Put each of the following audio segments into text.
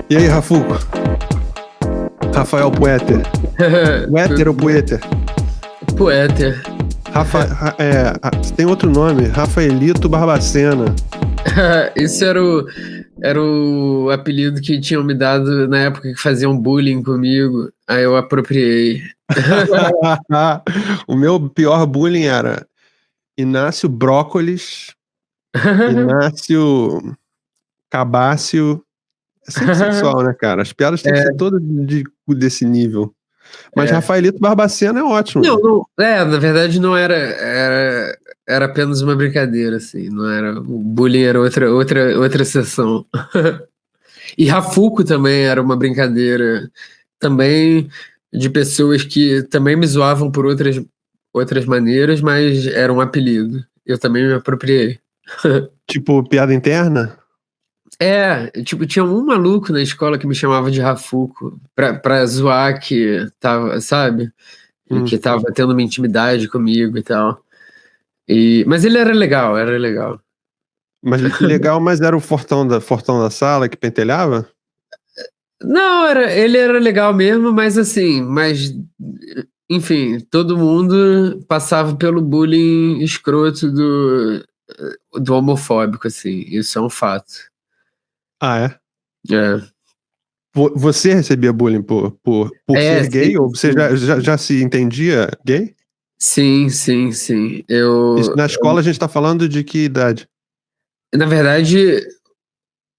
E aí, Rafuco? Rafael Poeter. Poeter ou Poeter? Poeter. Tem outro nome, Rafaelito Barbacena. Isso era o apelido que tinham me dado na época que faziam bullying comigo. Aí eu apropriei. O meu pior bullying era Inácio Brócolis, Inácio Cabácio. É sempre sexual, né, cara? As piadas têm que ser todas desse nível. Mas Rafaelito Barbacena é ótimo. Na verdade não era apenas uma brincadeira, assim, não era, o bullying era outra sessão. E Rafuco também era uma brincadeira, também de pessoas que também me zoavam por outras maneiras, mas era um apelido. Eu também me apropriei. Tipo, piada interna? Tinha um maluco na escola que me chamava de Rafuco pra zoar que tava, sabe? Que tava tendo uma intimidade comigo e tal. Mas ele era legal. Mas legal, mas era o fortão da sala que pentelhava? Não, ele era legal mesmo, mas assim, enfim, todo mundo passava pelo bullying escroto do homofóbico, assim, isso é um fato. Ah, é? É. Você recebia bullying por ser gay? Sim, Ou você já se entendia gay? Sim. Isso, na escola a gente tá falando de que idade? Na verdade,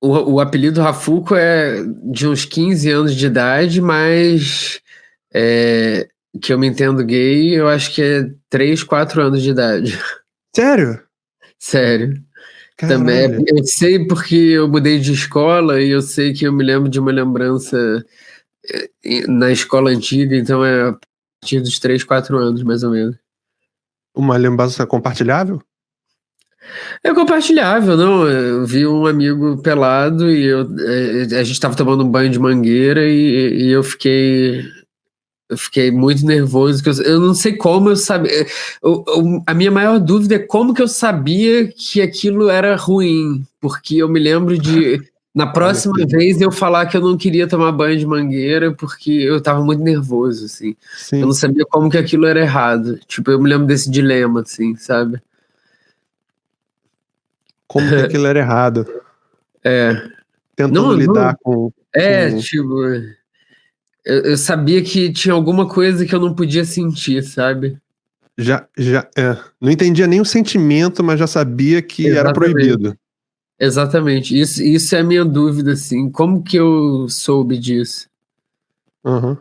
o apelido Rafuco é de uns 15 anos de idade, mas que eu me entendo gay, eu acho que é 3, 4 anos de idade. Sério? Sério. Caralho. Também, eu sei porque eu mudei de escola e eu sei que eu me lembro de uma lembrança na escola antiga, então é a partir dos 3, 4 anos, mais ou menos. Uma lembrança compartilhável? É compartilhável, não? Eu vi um amigo pelado e a gente estava tomando um banho de mangueira e eu fiquei muito nervoso. Eu não sei como eu sabia. A minha maior dúvida é como que eu sabia que aquilo era ruim. Porque eu me lembro de, na próxima vez, eu falar que eu não queria tomar banho de mangueira porque eu estava muito nervoso, assim. Sim. Eu não sabia como que aquilo era errado. Tipo, eu me lembro desse dilema, assim, sabe? Como que aquilo era errado. Tentando lidar com... Tipo... Eu sabia que tinha alguma coisa que eu não podia sentir, sabe? Não entendia nem o sentimento, mas já sabia que era proibido. Exatamente. Isso é a minha dúvida, assim. Como que eu soube disso? Uhum.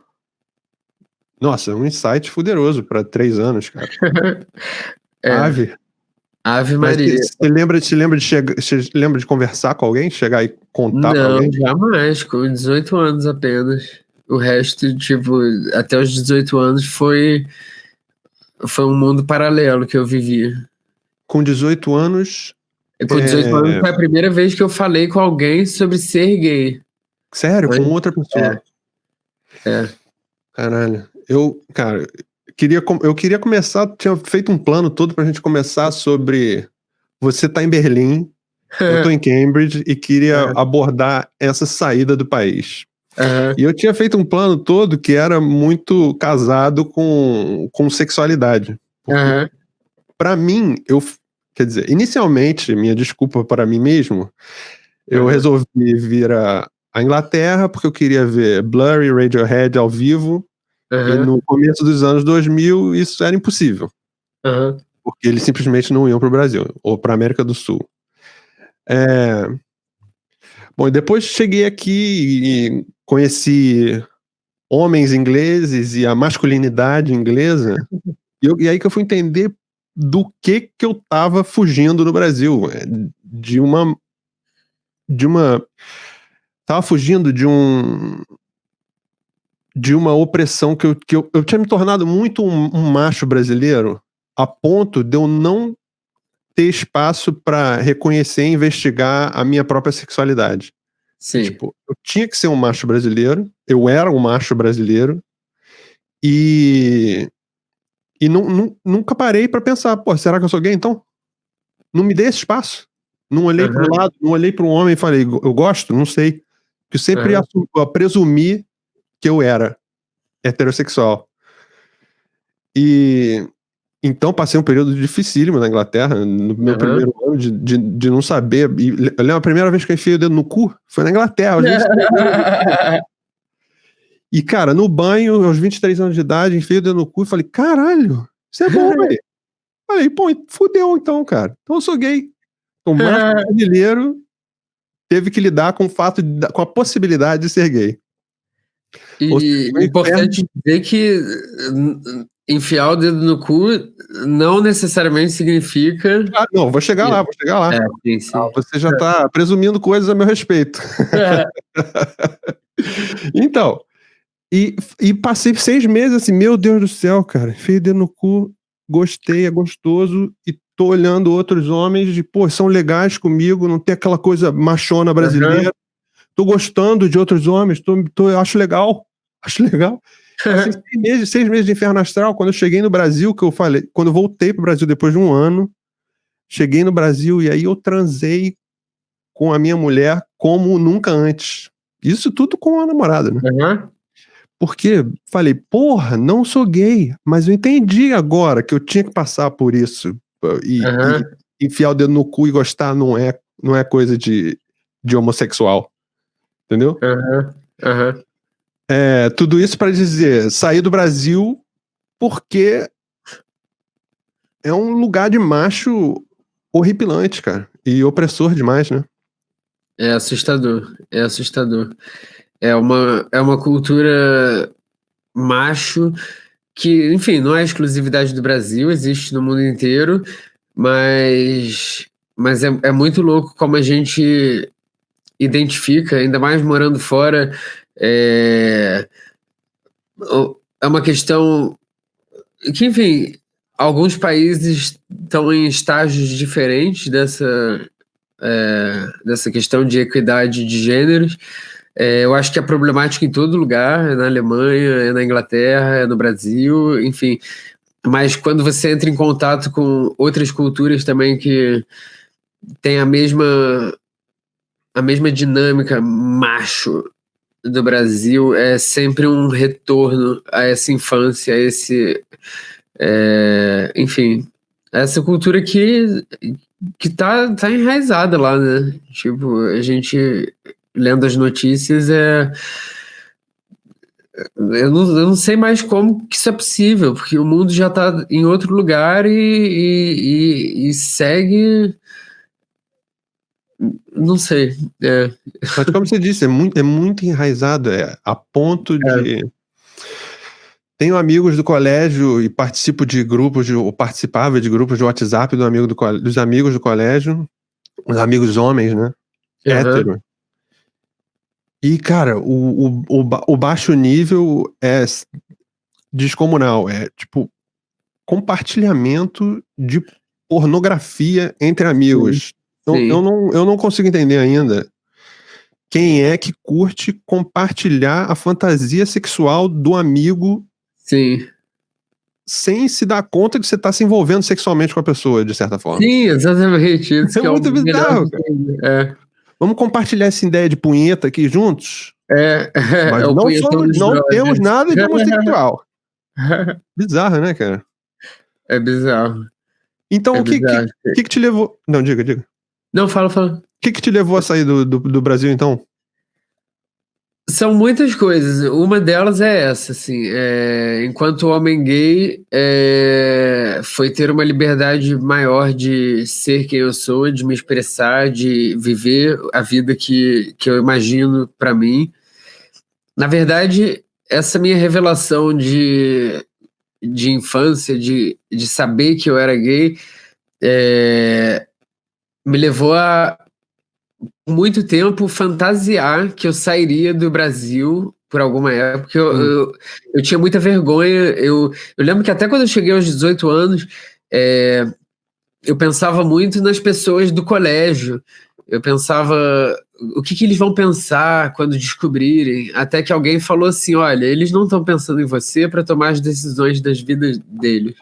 Nossa, é um insight fuderoso para 3 anos, cara. Ave Maria. Você lembra de conversar com alguém? Chegar e contar pra alguém? Não, jamais. Com 18 anos apenas. O resto, tipo, até os 18 anos foi um mundo paralelo que eu vivi. Com 18 anos... Com 18 anos foi a primeira vez que eu falei com alguém sobre ser gay. Sério? Com outra pessoa? Caralho. Eu queria começar, tinha feito um plano todo pra gente começar sobre... Você tá em Berlim, eu tô em Cambridge e queria abordar essa saída do país. E eu tinha feito um plano todo que era muito casado com sexualidade. Pra mim, quer dizer, inicialmente, minha desculpa para mim mesmo, eu resolvi vir à Inglaterra porque eu queria ver Blur e Radiohead ao vivo. E no começo dos anos 2000 isso era impossível. Porque eles simplesmente não iam pro Brasil, ou pra América do Sul. Bom, e depois cheguei aqui e conheci homens ingleses e a masculinidade inglesa. E aí que eu fui entender do que eu tava fugindo no Brasil. Tava fugindo de uma opressão que eu tinha me tornado muito um macho brasileiro, a ponto de eu não ter espaço para reconhecer e investigar a minha própria sexualidade. Sim. Tipo, eu tinha que ser um macho brasileiro, eu era um macho brasileiro, e nunca parei para pensar, pô, será que eu sou gay então? Não me dei esse espaço. Não olhei pro lado, não olhei para um homem e falei, eu gosto? Não sei. Que eu sempre presumi que eu era heterossexual. E então passei um período dificílimo na Inglaterra, no meu primeiro ano de não saber. E eu lembro a primeira vez que eu enfiei o dedo no cu, foi na Inglaterra, aos 23 anos. E, cara, no banho, aos 23 anos de idade, enfiei o dedo no cu e falei, caralho, isso é bom, velho. Falei, pô, fudeu então, cara. Então eu sou gay. O macho brasileiro teve que lidar com o fato, com a possibilidade de ser gay. E é importante dizer que enfiar o dedo no cu não necessariamente significa... Não, vou chegar lá. Sim, sim. Você já tá presumindo coisas a meu respeito. Então, e passei 6 meses assim, meu Deus do céu, cara, enfiei o dedo no cu, gostei, é gostoso, e tô olhando outros homens de, pô, são legais comigo, não tem aquela coisa machona brasileira, tô gostando de outros homens, acho legal. Passei 6 meses de inferno astral. Quando eu cheguei no Brasil, que eu falei, quando eu voltei pro Brasil depois de um ano, cheguei no Brasil e aí eu transei com a minha mulher como nunca antes. Isso tudo com a namorada, né? Porque falei, porra, não sou gay, mas eu entendi agora que eu tinha que passar por isso. E enfiar o dedo no cu e gostar não é coisa de homossexual. Entendeu? Tudo isso para dizer, sair do Brasil porque é um lugar de macho horripilante, cara. E opressor demais, né? É assustador. É uma cultura macho que, enfim, não é exclusividade do Brasil, existe no mundo inteiro, mas é muito louco como a gente identifica, ainda mais morando fora, é uma questão que, enfim, alguns países estão em estágios diferentes dessa questão de equidade de gêneros. Eu acho que é problemático em todo lugar, é na Alemanha, é na Inglaterra, é no Brasil, enfim. Mas quando você entra em contato com outras culturas também que tem a mesma dinâmica macho do Brasil, é sempre um retorno a essa infância, a esse... enfim, essa cultura que tá enraizada lá, né? Tipo, a gente lendo as notícias eu não sei mais como que isso é possível, porque o mundo já tá em outro lugar e segue, não sei. Mas como você disse, é muito enraizado, a ponto de... Tenho amigos do colégio e participo de grupos, ou participava de grupos de WhatsApp dos amigos do colégio, os amigos homens, né? Hétero. E, cara, o baixo nível é descomunal. É, tipo, compartilhamento de pornografia entre amigos. Eu não consigo entender ainda quem é que curte compartilhar a fantasia sexual do amigo sem se dar conta de você estar se envolvendo sexualmente com a pessoa, de certa forma. Sim, exatamente. Isso é muito bizarro, cara. Vamos compartilhar essa ideia de punheta aqui juntos? Mas não temos nada de homossexual. Bizarro, né, cara? É bizarro. Então, o que te levou... Não, diga. Não, fala. O que te levou a sair do Brasil, então? São muitas coisas. Uma delas é essa, assim, enquanto homem gay, foi ter uma liberdade maior de ser quem eu sou, de me expressar, de viver a vida que eu imagino para mim. Na verdade, essa minha revelação de infância, de saber que eu era gay, me levou a muito tempo fantasiar que eu sairia do Brasil por alguma época. Eu tinha muita vergonha. Eu lembro que até quando eu cheguei aos 18 anos, eu pensava muito nas pessoas do colégio. Eu pensava o que eles vão pensar quando descobrirem, até que alguém falou assim, olha, eles não estão pensando em você para tomar as decisões das vidas deles.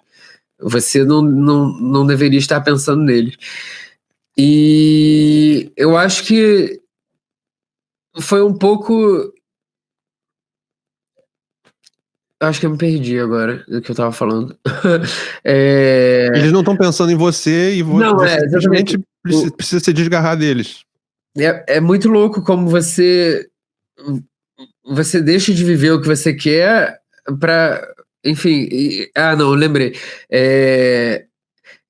Você não deveria estar pensando neles. E eu acho que foi um pouco... Acho que eu me perdi agora do que eu tava falando. Eles não estão pensando em você e Não, você exatamente. simplesmente precisa se desgarrar deles. É muito louco como você deixa de viver o que você quer pra... Enfim, não, lembrei.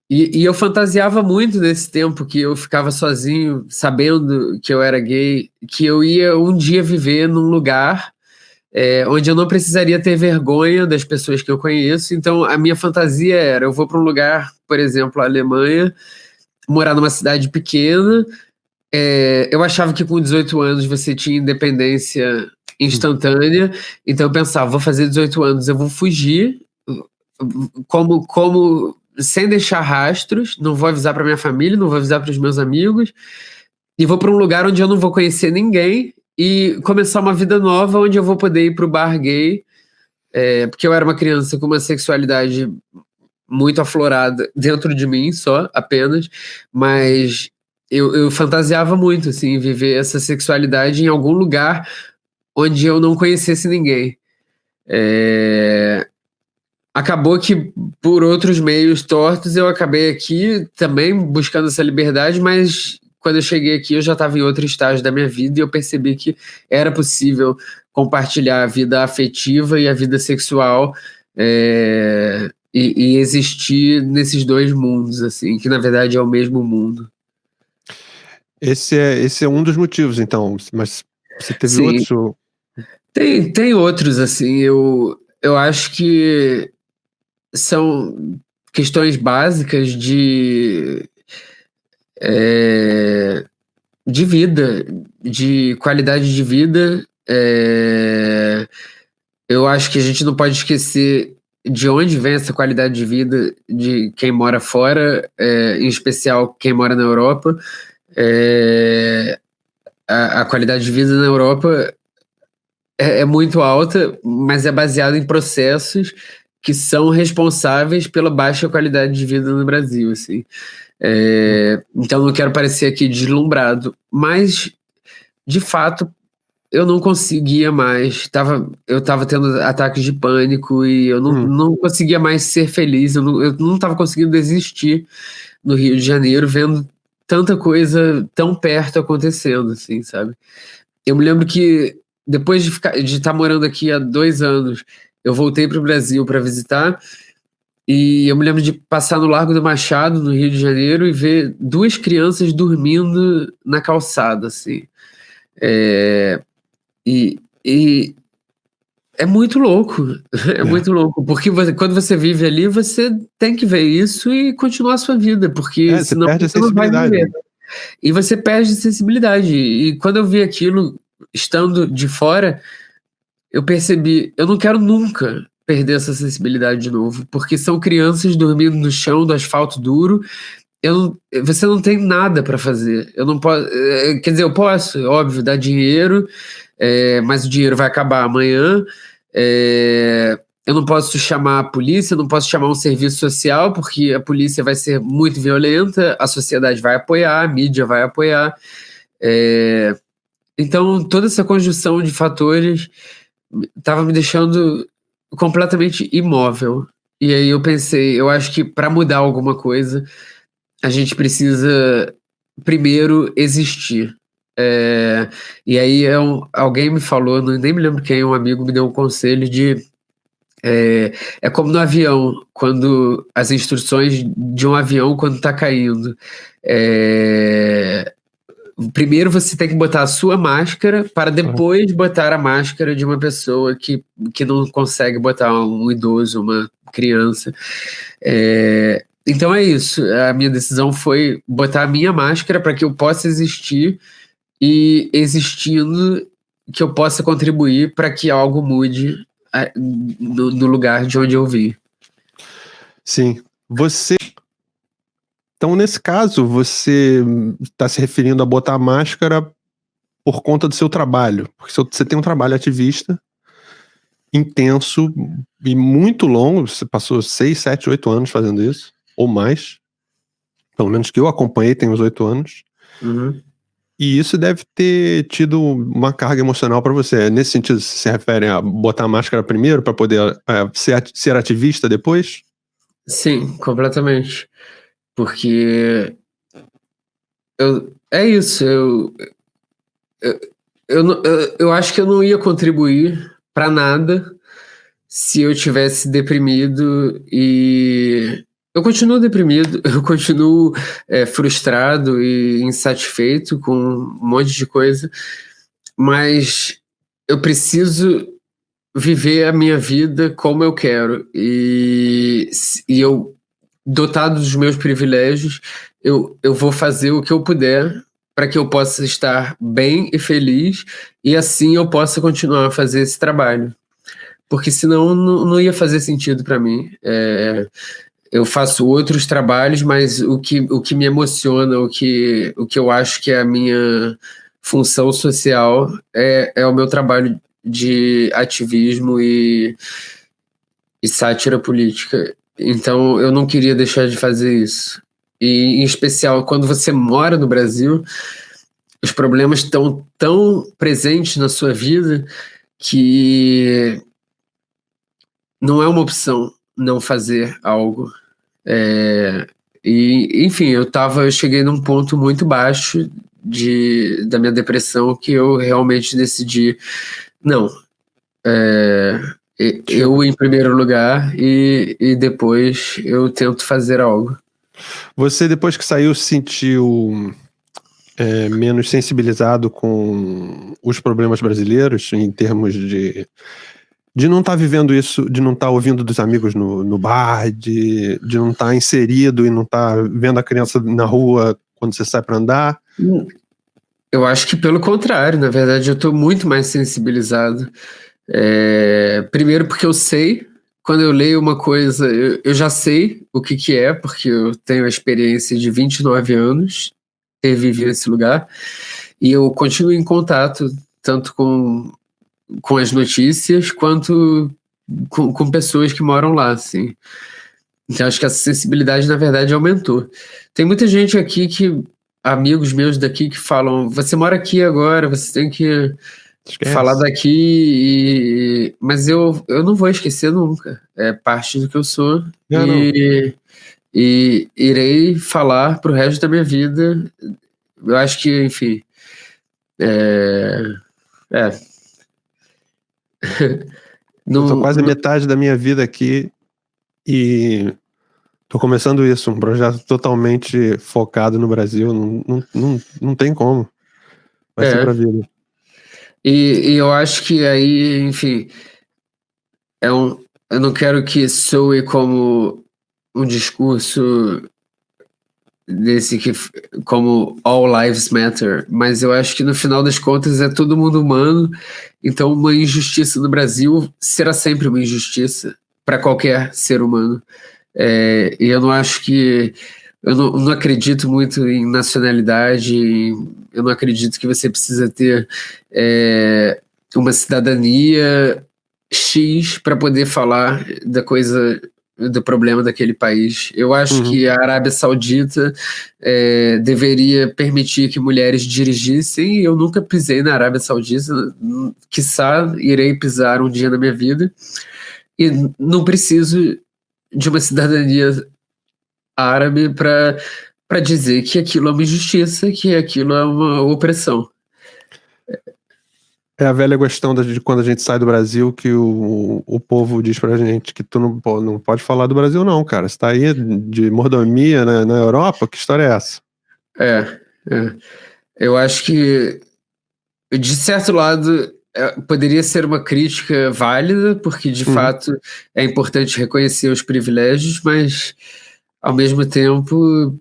E eu fantasiava muito nesse tempo que eu ficava sozinho, sabendo que eu era gay, que eu ia um dia viver num lugar onde eu não precisaria ter vergonha das pessoas que eu conheço. Então, a minha fantasia era: eu vou para um lugar, por exemplo, a Alemanha, morar numa cidade pequena. Eu achava que com 18 anos você tinha independência instantânea, então eu pensava: vou fazer 18 anos, eu vou fugir, como sem deixar rastros, não vou avisar para minha família, não vou avisar para os meus amigos, e vou para um lugar onde eu não vou conhecer ninguém e começar uma vida nova onde eu vou poder ir para o bar gay, porque eu era uma criança com uma sexualidade muito aflorada dentro de mim só, apenas, mas eu fantasiava muito, assim, viver essa sexualidade em algum lugar onde eu não conhecesse ninguém. Acabou que, por outros meios tortos, eu acabei aqui também buscando essa liberdade, mas quando eu cheguei aqui eu já estava em outro estágio da minha vida e eu percebi que era possível compartilhar a vida afetiva e a vida sexual, e existir nesses dois mundos, assim, que na verdade é o mesmo mundo. Esse é um dos motivos, então. Mas você teve Sim. outros? Ou... Tem outros, assim, eu acho que são questões básicas de vida, de qualidade de vida. Eu acho que a gente não pode esquecer de onde vem essa qualidade de vida de quem mora fora, em especial quem mora na Europa. A qualidade de vida na Europa é muito alta, mas é baseada em processos que são responsáveis pela baixa qualidade de vida no Brasil, assim. Então não quero parecer aqui deslumbrado, mas de fato eu não conseguia mais, eu estava tendo ataques de pânico e eu não conseguia mais ser feliz, eu não estava conseguindo existir no Rio de Janeiro vendo tanta coisa tão perto acontecendo, assim, sabe? Eu me lembro que depois de estar morando aqui há 2 anos, eu voltei para o Brasil para visitar, e eu me lembro de passar no Largo do Machado, no Rio de Janeiro, e ver 2 crianças dormindo na calçada, assim. E é muito louco, muito louco, porque quando você vive ali, você tem que ver isso e continuar a sua vida, porque Você senão perde a você não vai sensibilidade. viver. E você perde a sensibilidade. E quando eu vi aquilo, estando de fora, eu percebi: eu não quero nunca perder essa sensibilidade de novo, porque são crianças dormindo no chão do asfalto duro. Você não tem nada para fazer. Eu não posso, quer dizer, eu posso, óbvio, dar dinheiro, mas o dinheiro vai acabar amanhã. Eu não posso chamar a polícia, eu não posso chamar um serviço social, porque a polícia vai ser muito violenta, a sociedade vai apoiar, a mídia vai apoiar. Então, toda essa conjunção de fatores estava me deixando completamente imóvel. E aí eu pensei: eu acho que para mudar alguma coisa, a gente precisa primeiro existir. E aí alguém me falou, nem me lembro quem, um amigo me deu um conselho de... É como no avião, quando as instruções de um avião quando está caindo. Primeiro você tem que botar a sua máscara para depois botar a máscara de uma pessoa que não consegue botar, um idoso, uma criança. Então é isso. A minha decisão foi botar a minha máscara para que eu possa existir, e existindo que eu possa contribuir para que algo mude no lugar de onde eu vim. Sim. Então, nesse caso, você está se referindo a botar a máscara por conta do seu trabalho. Porque você tem um trabalho ativista intenso e muito longo. Você passou 6, 7, 8 anos fazendo isso, ou mais. Pelo menos que eu acompanhei tem uns 8 anos. Uhum. E isso deve ter tido uma carga emocional para você. Nesse sentido, você se refere a botar a máscara primeiro para poder ser ativista depois? Sim, completamente. Porque é isso, eu, eu acho que eu não ia contribuir para nada se eu tivesse deprimido, e eu continuo deprimido, eu continuo frustrado e insatisfeito com um monte de coisa, mas eu preciso viver a minha vida como eu quero, e eu, dotado dos meus privilégios, eu vou fazer o que eu puder para que eu possa estar bem e feliz, e assim eu possa continuar a fazer esse trabalho. Porque senão não ia fazer sentido para mim. Eu faço outros trabalhos, mas o que me emociona, o que eu acho que é a minha função social é o meu trabalho de ativismo e sátira política. Então eu não queria deixar de fazer isso. E, em especial, quando você mora no Brasil, os problemas estão tão presentes na sua vida que não é uma opção não fazer algo. Enfim, eu cheguei num ponto muito baixo da minha depressão, que eu realmente decidi, não, eu em primeiro lugar, e depois eu tento fazer algo. Você, depois que saiu, se sentiu menos sensibilizado com os problemas brasileiros, em termos de não estar vivendo isso, de não estar ouvindo dos amigos no bar, de não estar inserido e não estar vendo a criança na rua quando você sai para andar? Eu acho que pelo contrário, na verdade eu estou muito mais sensibilizado. Primeiro porque eu sei, quando eu leio uma coisa, eu já sei o que é, porque eu tenho a experiência de 29 anos, ter vivido nesse lugar, e eu continuo em contato tanto com as notícias quanto com pessoas que moram lá, assim. Então acho que essa sensibilidade, na verdade, aumentou. Tem muita gente aqui amigos meus daqui que falam, você mora aqui agora, você tem que falar daqui, mas eu não vou esquecer nunca. É parte do que eu sou. E irei falar pro resto da minha vida. Eu acho que, enfim. Eu tô quase metade da minha vida aqui e tô começando isso, um projeto totalmente focado no Brasil. Não tem como. Vai ser pra vida. E eu acho que aí, enfim, eu não quero que soe como um discurso como All Lives Matter, mas eu acho que no final das contas é todo mundo humano, então uma injustiça no Brasil será sempre uma injustiça para qualquer ser humano. E eu não acho que eu não acredito muito em nacionalidade, eu não acredito que você precisa ter uma cidadania X para poder falar do problema daquele país. Eu acho que a Arábia Saudita deveria permitir que mulheres dirigissem, e eu nunca pisei na Arábia Saudita, quiçá irei pisar um dia na minha vida, e não preciso de uma cidadania árabe para dizer que aquilo é uma injustiça, que aquilo é uma opressão. É a velha questão de quando a gente sai do Brasil, que o povo diz pra gente que tu não pode falar do Brasil não, cara. Você tá aí de mordomia na Europa, que história é essa? Eu acho que, de certo lado, poderia ser uma crítica válida, porque de fato é importante reconhecer os privilégios, mas ao mesmo tempo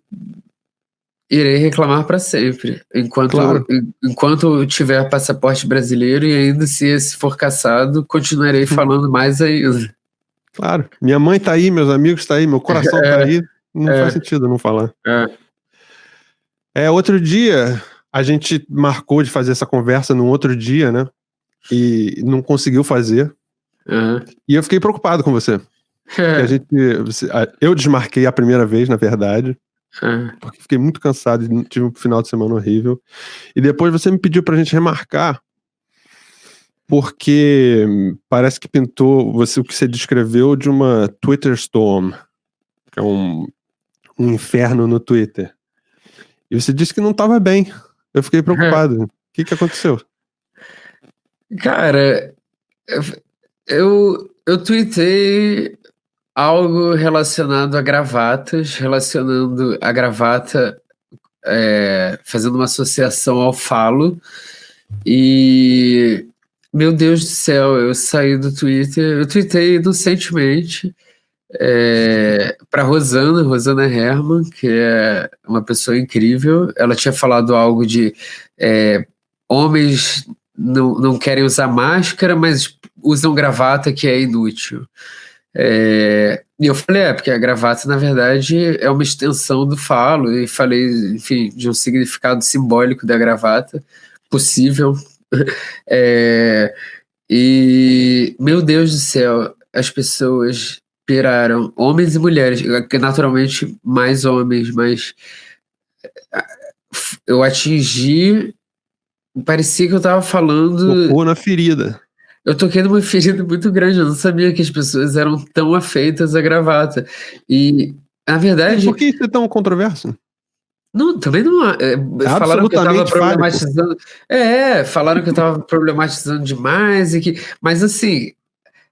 irei reclamar para sempre, enquanto eu tiver passaporte brasileiro, e ainda se esse for cassado, continuarei falando mais ainda. Claro, minha mãe tá aí, meus amigos tá aí, meu coração tá aí, não faz sentido não falar. Outro dia, a gente marcou de fazer essa conversa num outro dia, né? E não conseguiu fazer. E eu fiquei preocupado com você. Eu desmarquei a primeira vez, na verdade. porque fiquei muito cansado e tive um final de semana horrível. E depois você me pediu pra gente remarcar, porque parece que pintou o que você descreveu de uma Twitter Storm, que é um inferno no Twitter. E você disse que não estava bem. Eu fiquei preocupado. O que aconteceu? Cara, eu tuitei algo relacionado a gravatas, relacionando a gravata, fazendo uma associação ao falo. E, meu Deus do céu, eu saí do Twitter, eu tuitei inocentemente para Rosana Herman, que é uma pessoa incrível. Ela tinha falado algo de homens não querem usar máscara, mas usam gravata, que é inútil. E eu falei, porque a gravata, na verdade, é uma extensão do falo, e falei, enfim, de um significado simbólico da gravata, possível. E, meu Deus do céu, as pessoas piraram, homens e mulheres, que naturalmente mais homens, mas eu atingi, parecia que eu tava falando... Tocou na ferida. Eu toquei numa ferida muito grande, eu não sabia que as pessoas eram tão afeitas à gravata. E, na verdade... Por que isso é tão controverso? Não, também não. Falaram que eu estava problematizando. Falaram que eu estava problematizando demais. Mas assim,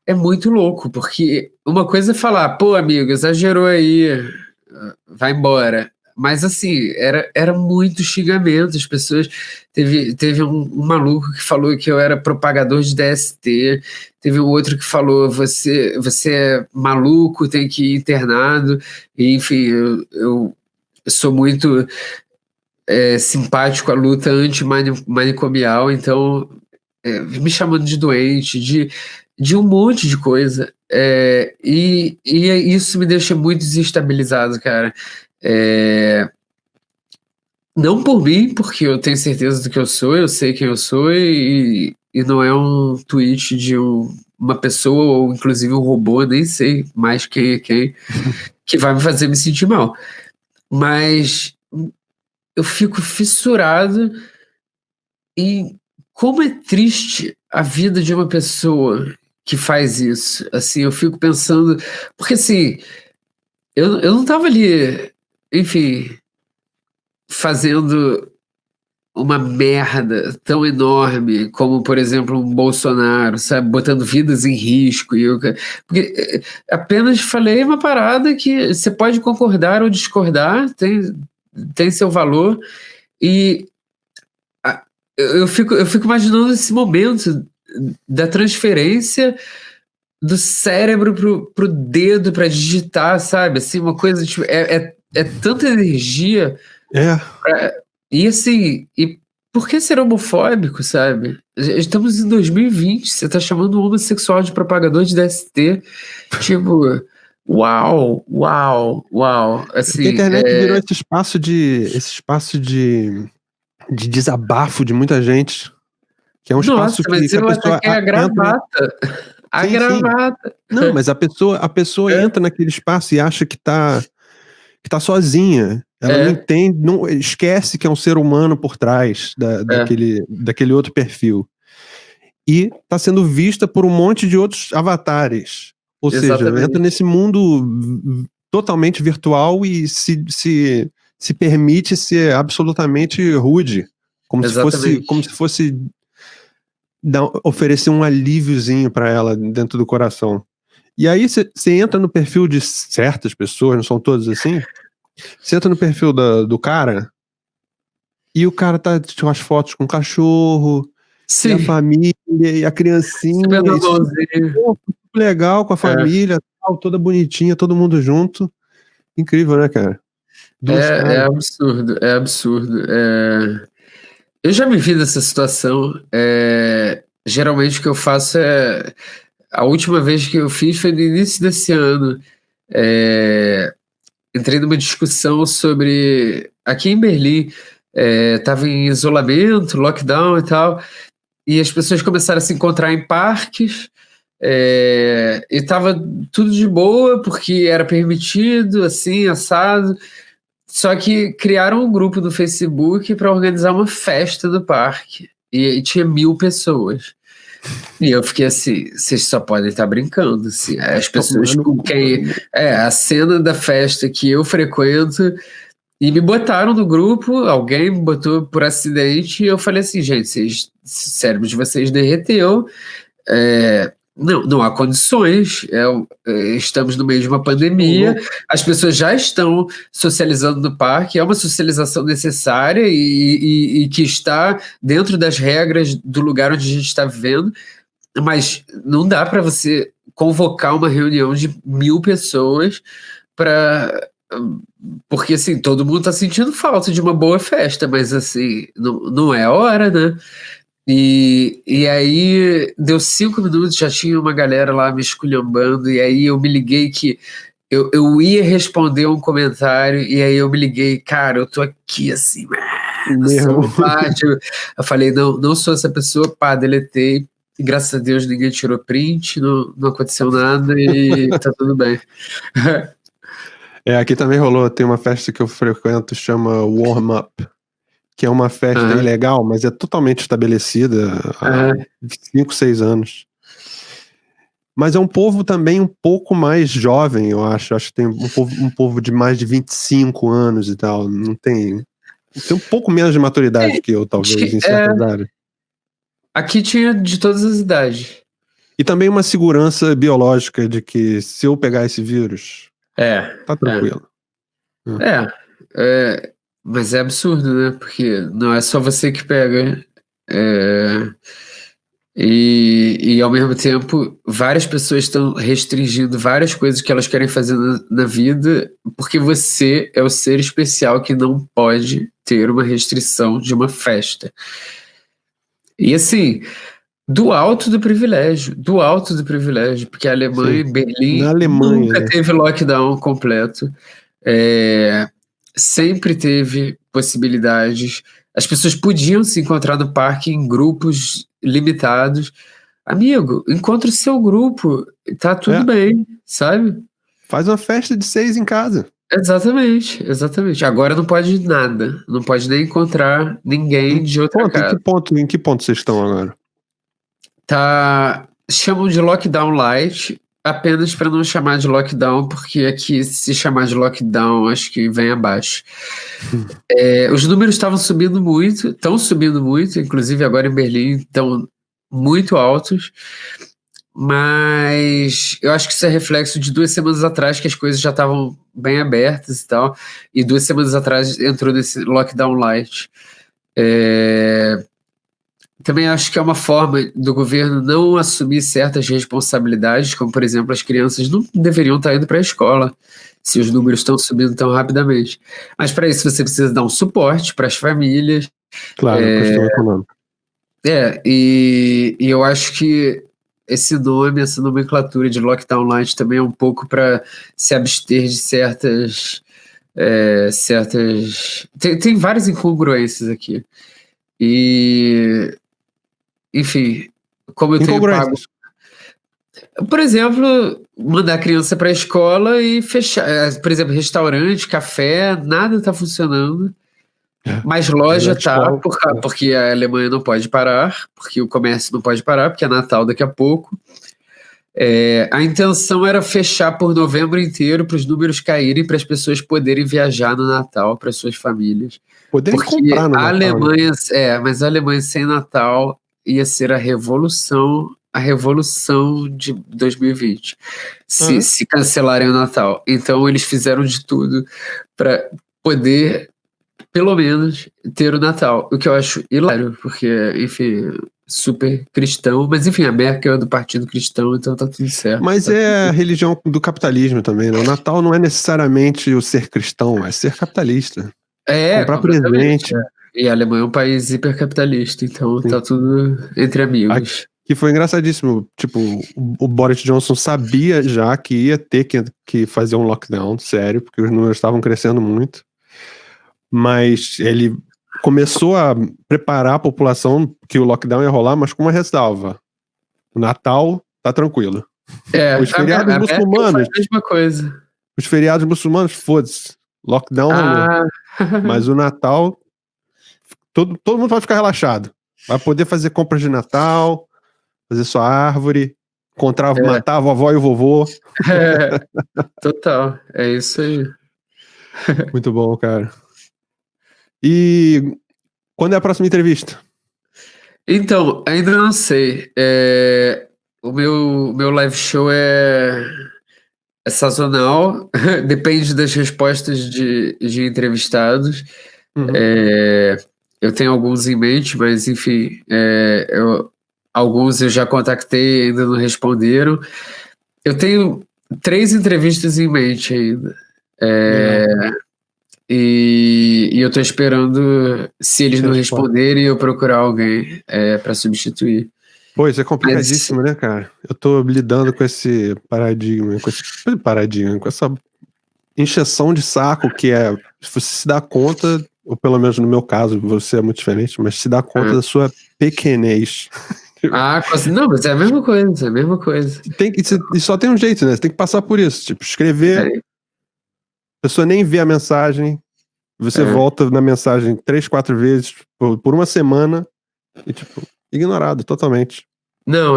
é muito louco, porque uma coisa é falar, pô, amigo, exagerou aí, vai embora. Mas assim, era muito xingamento. As pessoas. Teve um maluco que falou que eu era propagador de DST. Teve um outro que falou, você é maluco, tem que ir internado. E, enfim, eu sou muito simpático à luta antimanicomial, então me chamando de doente, de um monte de coisa. E isso me deixa muito desestabilizado, cara. Não por mim, porque eu tenho certeza do que eu sou, eu sei quem eu sou, e não é um tweet de uma pessoa, ou inclusive um robô, nem sei mais quem é quem, que vai me fazer me sentir mal. Mas eu fico fissurado em como é triste a vida de uma pessoa que faz isso. Assim, eu fico pensando... Porque, assim, eu não estava ali, enfim, fazendo uma merda tão enorme como, por exemplo, um Bolsonaro, sabe? Botando vidas em risco. Porque apenas falei uma parada que você pode concordar ou discordar, tem seu valor, e eu fico imaginando esse momento da transferência do cérebro pro dedo para digitar, sabe? Assim, uma coisa tipo, é tanta energia. E assim, e por que ser homofóbico, sabe? Estamos em 2020, você tá chamando um homossexual de propagador de DST, tipo... Uau. Assim, a internet virou esse espaço de desabafo de muita gente, que é um espaço mas que a pessoa a gravata. A gravata. Não, mas a pessoa entra naquele espaço e acha que tá sozinha. Ela não entende, não esquece que é um ser humano por trás daquele outro perfil. E tá sendo vista por um monte de outros avatares. Ou seja, entra nesse mundo totalmente virtual e se permite ser absolutamente rude. Como se fosse oferecer um alíviozinho para ela dentro do coração. E aí você entra no perfil de certas pessoas, não são todas assim. Você entra no perfil do cara e o cara tá com as fotos com o cachorro, e a família, e a criancinha. Legal com a família, toda bonitinha, todo mundo junto. Incrível, né, cara? É absurdo. Eu já me vi nessa situação. Geralmente o que eu faço a última vez que eu fiz foi no início desse ano. Entrei numa discussão sobre... Aqui em Berlim, estava em isolamento, lockdown e tal, e as pessoas começaram a se encontrar em parques, e estava tudo de boa, porque era permitido, assim, assado. Só que criaram um grupo no Facebook para organizar uma festa no parque. E tinha 1.000 pessoas. E eu fiquei assim, vocês só podem estar brincando, assim. As pessoas com quem... a cena da festa que eu frequento... E me botaram no grupo, alguém me botou por acidente, e eu falei assim, gente, o cérebro de vocês derreteu, não há condições, estamos no meio de uma pandemia, as pessoas já estão socializando no parque, é uma socialização necessária e que está dentro das regras do lugar onde a gente está vivendo, mas não dá para você convocar uma reunião de 1.000 pessoas porque assim, todo mundo tá sentindo falta de uma boa festa, mas assim, não é a hora, né? E aí deu 5 minutos, já tinha uma galera lá me esculhambando, e aí eu me liguei que eu ia responder um comentário, e aí eu me liguei, cara, eu tô aqui assim, eu falei, não sou essa pessoa, deletei, e graças a Deus ninguém tirou print, não aconteceu nada e tá tudo bem. Aqui também rolou, tem uma festa que eu frequento, chama Warm Up, que é uma festa ilegal, mas é totalmente estabelecida há 5, 6 anos. Mas é um povo também um pouco mais jovem, eu acho. Acho que tem um povo de mais de 25 anos e tal. Não tem um pouco menos de maturidade que eu, talvez, em certas áreas. Aqui tinha de todas as idades. E também uma segurança biológica de que se eu pegar esse vírus... tá tranquilo. Mas é absurdo, né? Porque não é só você que pega. E ao mesmo tempo, várias pessoas estão restringindo várias coisas que elas querem fazer na vida, porque você é o ser especial que não pode ter uma restrição de uma festa. E assim, do alto do privilégio, porque a Alemanha, Berlim, nunca teve lockdown completo, sempre teve possibilidades, as pessoas podiam se encontrar no parque em grupos limitados. Amigo, encontra o seu grupo, tá tudo bem, sabe? Faz uma festa de 6 em casa. Exatamente. Agora não pode nada, não pode nem encontrar ninguém de outra casa. Em que ponto vocês estão agora? Chamam de lockdown light, apenas para não chamar de lockdown, porque aqui se chamar de lockdown acho que vem abaixo. Os números estão subindo muito, inclusive agora em Berlim estão muito altos, mas eu acho que isso é reflexo de 2 semanas atrás que as coisas já estavam bem abertas e tal, e 2 semanas atrás entrou nesse lockdown light. Também acho que é uma forma do governo não assumir certas responsabilidades, como, por exemplo, as crianças não deveriam estar indo para a escola se os números estão subindo tão rapidamente. Mas para isso você precisa dar um suporte para as famílias. Claro, questão econômica. E eu acho que essa nomenclatura de lockdown light também é um pouco para se abster de certas... Tem várias incongruências aqui. E... Enfim, como eu tenho pago... Por exemplo, mandar a criança para a escola e fechar. Por exemplo, restaurante, café, nada está funcionando. Mas loja tá, porque a Alemanha não pode parar, porque o comércio não pode parar, porque é Natal daqui a pouco. A intenção era fechar por novembro inteiro para os números caírem, para as pessoas poderem viajar no Natal para suas famílias. Poderem comprar no Natal. Alemanha, mas a Alemanha sem Natal ia ser a revolução de 2020, se cancelarem o Natal. Então eles fizeram de tudo para poder, pelo menos, ter o Natal, o que eu acho hilário, porque, enfim, super cristão, mas enfim, a Merkel é do Partido Cristão, então tá tudo certo. Mas a religião do capitalismo também, né? O Natal não é necessariamente o ser cristão, é ser capitalista. Comprar presente. E a Alemanha é um país hipercapitalista, então tá tudo entre amigos. Que foi engraçadíssimo, tipo, o Boris Johnson sabia já que ia ter que fazer um lockdown, sério, porque os números estavam crescendo muito, mas ele começou a preparar a população que o lockdown ia rolar, mas com uma ressalva. O Natal tá tranquilo. Os feriados muçulmanos... a mesma coisa. Os feriados muçulmanos, foda-se. Lockdown rolou. Mas o Natal, todo mundo vai ficar relaxado. Vai poder fazer compras de Natal, fazer sua árvore, matar a vovó e o vovô. Total, é isso aí. Muito bom, cara. E quando é a próxima entrevista? Então, ainda não sei. O meu live show é sazonal, depende das respostas de entrevistados. Uhum. Eu tenho alguns em mente, mas enfim, alguns eu já contactei e ainda não responderam. Eu tenho 3 entrevistas em mente ainda. E eu tô esperando, se eles não responderem, eu procurar alguém para substituir. Pô, isso é complicadíssimo, né, cara? Eu tô lidando com esse paradigma, com essa encheção de saco que é, se você se dá conta, ou pelo menos no meu caso, você é muito diferente, mas se dá conta da sua pequenez. Não, mas é a mesma coisa, é a mesma coisa. E só tem um jeito, né? Você tem que passar por isso. Tipo, escrever, a pessoa nem vê a mensagem, você volta na mensagem 3, 4 vezes por uma semana e, tipo, ignorado totalmente. Não,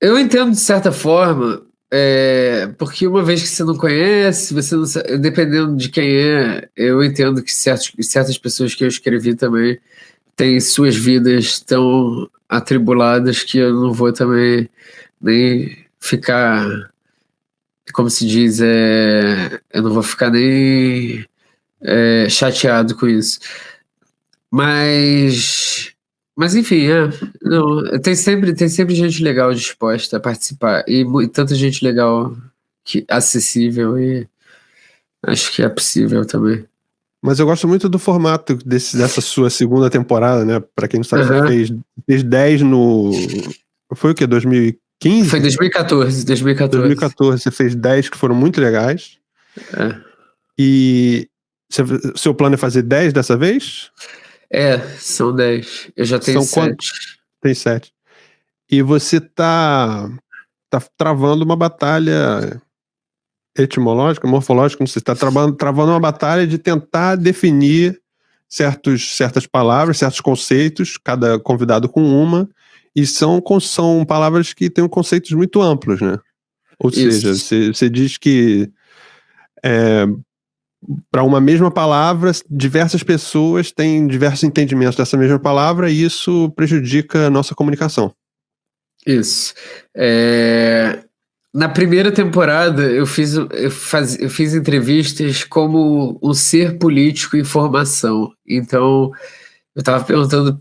eu entendo de certa forma, porque uma vez que você não conhece, você não sabe, dependendo de quem é, eu entendo que certas pessoas que eu escrevi também têm suas vidas tão atribuladas que eu não vou também nem ficar, como se diz, eu não vou ficar nem chateado com isso. Mas enfim, não, tem sempre gente legal disposta a participar e tanta gente legal acessível, e acho que é possível também. Mas eu gosto muito do formato dessa sua segunda temporada, né? Pra quem não sabe, você fez 10 no... Foi o quê? 2015? Foi 2014. 2014, você fez 10 que foram muito legais. E seu plano é fazer 10 dessa vez? São 10. Eu já tenho 7. Tem 7. E você tá travando uma batalha etimológica, morfológica, não sei, está travando uma batalha de tentar definir certas palavras, certos conceitos, cada convidado com uma, e são palavras que têm conceitos muito amplos, né? Ou seja, você diz que para uma mesma palavra, diversas pessoas têm diversos entendimentos dessa mesma palavra e isso prejudica a nossa comunicação. Isso. Na primeira temporada, eu fiz entrevistas como um ser político em formação. Então, eu estava perguntando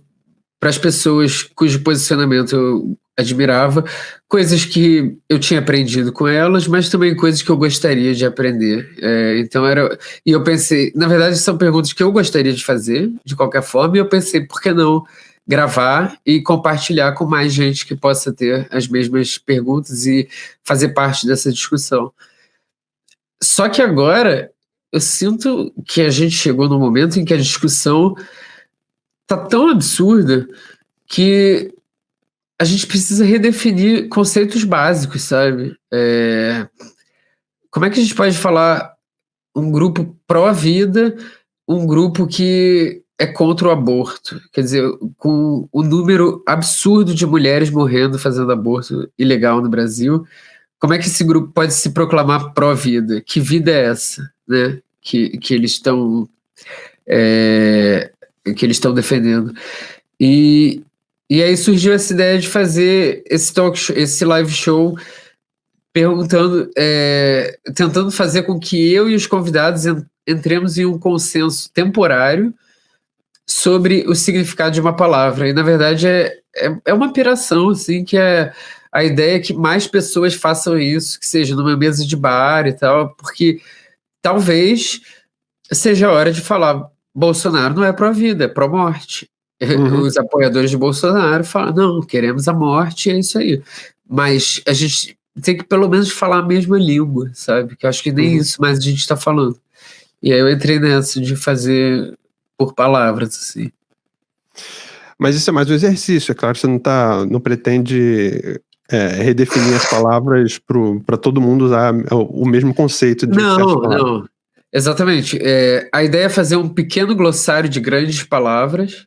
para as pessoas cujo posicionamento eu admirava, coisas que eu tinha aprendido com elas, mas também coisas que eu gostaria de aprender. E eu pensei, na verdade, são perguntas que eu gostaria de fazer, de qualquer forma, e eu pensei, por que não gravar e compartilhar com mais gente que possa ter as mesmas perguntas e fazer parte dessa discussão. Só que agora eu sinto que a gente chegou no momento em que a discussão tá tão absurda que a gente precisa redefinir conceitos básicos, sabe? Como é que a gente pode falar um grupo pró-vida, um grupo que é contra o aborto? Quer dizer, com o número absurdo de mulheres morrendo fazendo aborto ilegal no Brasil, como é que esse grupo pode se proclamar pró-vida? Que vida é essa, né? Que eles estão defendendo? E aí surgiu essa ideia de fazer esse talk show, esse live show, perguntando, tentando fazer com que eu e os convidados entremos em um consenso temporário sobre o significado de uma palavra. E, na verdade, é uma piração, assim, que a ideia é que mais pessoas façam isso, que seja numa mesa de bar e tal, porque talvez seja a hora de falar: Bolsonaro não é pró-vida, é pró-morte. Os apoiadores de Bolsonaro falam: não, queremos a morte, é isso aí. Mas a gente tem que pelo menos falar a mesma língua, sabe? Que eu acho que nem isso mais a gente está falando. E aí eu entrei nessa de fazer por palavras, assim. Mas isso é mais um exercício, é claro que você não pretende redefinir as palavras para todo mundo usar o mesmo conceito de certas palavras. Não. Exatamente. A ideia é fazer um pequeno glossário de grandes palavras,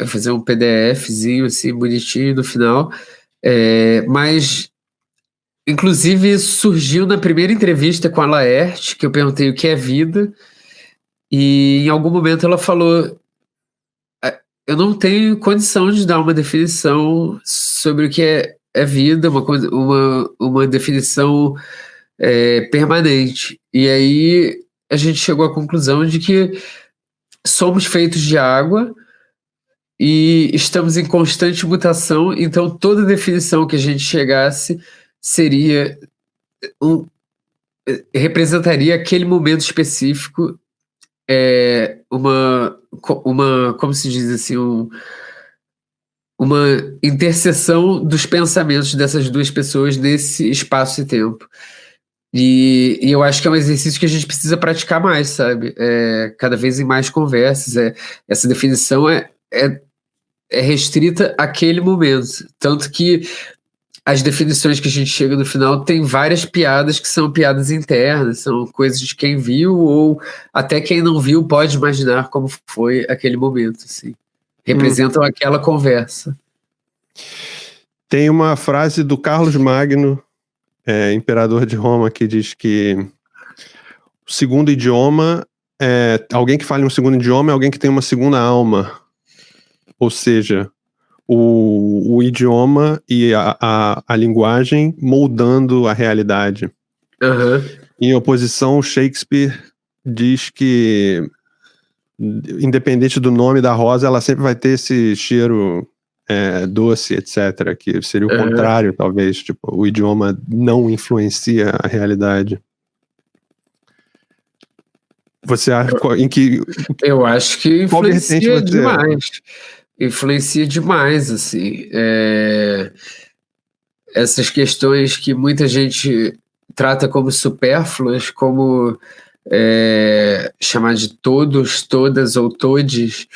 fazer um PDFzinho assim, bonitinho no final, mas inclusive isso surgiu na primeira entrevista com a Laerte, que eu perguntei o que é vida, e em algum momento ela falou: eu não tenho condição de dar uma definição sobre o que é vida, uma definição permanente. E aí a gente chegou à conclusão de que somos feitos de água e estamos em constante mutação, então toda definição que a gente chegasse seria representaria aquele momento específico, como se diz assim, uma interseção dos pensamentos dessas duas pessoas nesse espaço e tempo. E eu acho que é um exercício que a gente precisa praticar mais, sabe? Cada vez em mais conversas. Essa definição é restrita àquele momento. Tanto que as definições que a gente chega no final tem várias piadas que são piadas internas, são coisas de quem viu ou até quem não viu pode imaginar como foi aquele momento, assim. Representam aquela conversa. Tem uma frase do Carlos Magno, imperador de Roma, que diz que o segundo idioma alguém que fala em um segundo idioma é alguém que tem uma segunda alma. Ou seja, o idioma e a linguagem moldando a realidade. Em oposição, Shakespeare diz que, independente do nome da rosa, ela sempre vai ter esse cheiro doce, etc. Que seria o contrário, talvez. Tipo, o idioma não influencia a realidade. Você acha em que... Eu acho que influencia demais. Influencia demais, assim. Essas questões que muita gente trata como supérfluas, como chamar de todos, todas ou todes,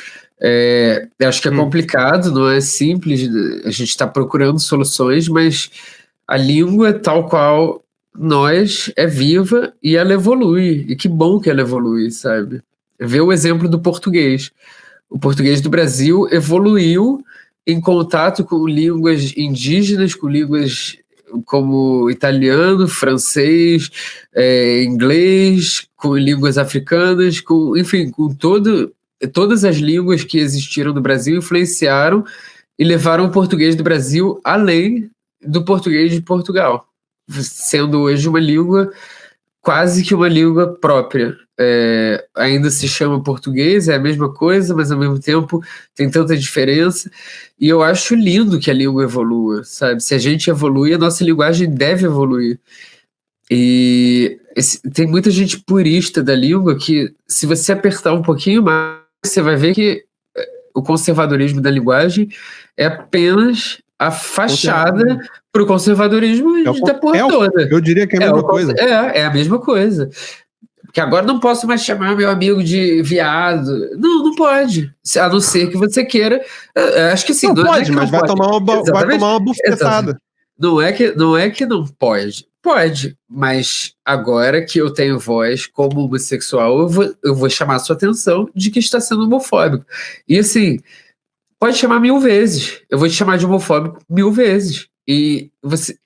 acho que é complicado, não é simples, a gente está procurando soluções, mas a língua, tal qual nós, é viva e ela evolui, e que bom que ela evolui, sabe? Vê o exemplo do português. O português do Brasil evoluiu em contato com línguas indígenas, com línguas como italiano, francês, inglês, com línguas africanas, enfim, com todas as línguas que existiram no Brasil influenciaram e levaram o português do Brasil além do português de Portugal, sendo hoje uma língua, quase que uma língua própria. Ainda se chama português, é a mesma coisa, mas ao mesmo tempo tem tanta diferença, e eu acho lindo que a língua evolua, sabe? Se a gente evolui, a nossa linguagem deve evoluir. E tem muita gente purista da língua que, se você apertar um pouquinho mais, você vai ver que o conservadorismo da linguagem é apenas a fachada para o conservadorismo da porra toda. Eu diria que é a mesma coisa. É a mesma coisa. Porque agora não posso mais chamar meu amigo de viado. Não pode. A não ser que você queira. Acho que sim. Não pode, mas vai tomar uma bufetada. Não é que não pode. Pode, mas agora que eu tenho voz como homossexual, eu vou chamar a sua atenção de que está sendo homofóbico. E assim, pode chamar 1000 vezes. Eu vou te chamar de homofóbico 1000 vezes. E você...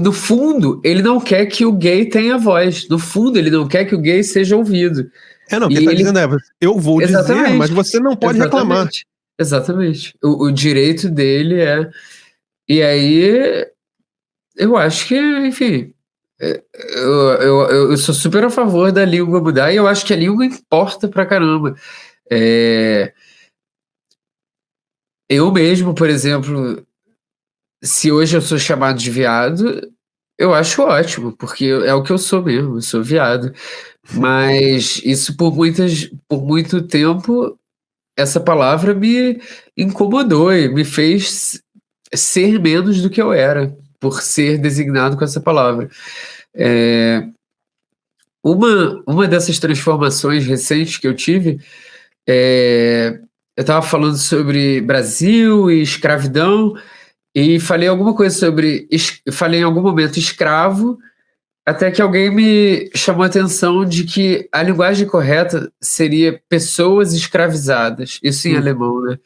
no fundo, ele não quer que o gay tenha voz. No fundo, ele não quer que o gay seja ouvido. Não, o que ele está dizendo eu vou dizer, mas você não pode reclamar. Exatamente. O direito dele é... E aí, eu acho que, enfim... Eu sou super a favor da língua mudar, e eu acho que a língua importa pra caramba. Eu mesmo, por exemplo... Se hoje eu sou chamado de viado, eu acho ótimo, porque é o que eu sou mesmo, eu sou viado. Mas isso por muito tempo, essa palavra me incomodou e me fez ser menos do que eu era, por ser designado com essa palavra. Uma dessas transformações recentes que eu tive, eu estava falando sobre Brasil e escravidão, E falei alguma coisa sobre... Falei em algum momento escravo, até que alguém me chamou a atenção de que a linguagem correta seria pessoas escravizadas. Isso em alemão, né?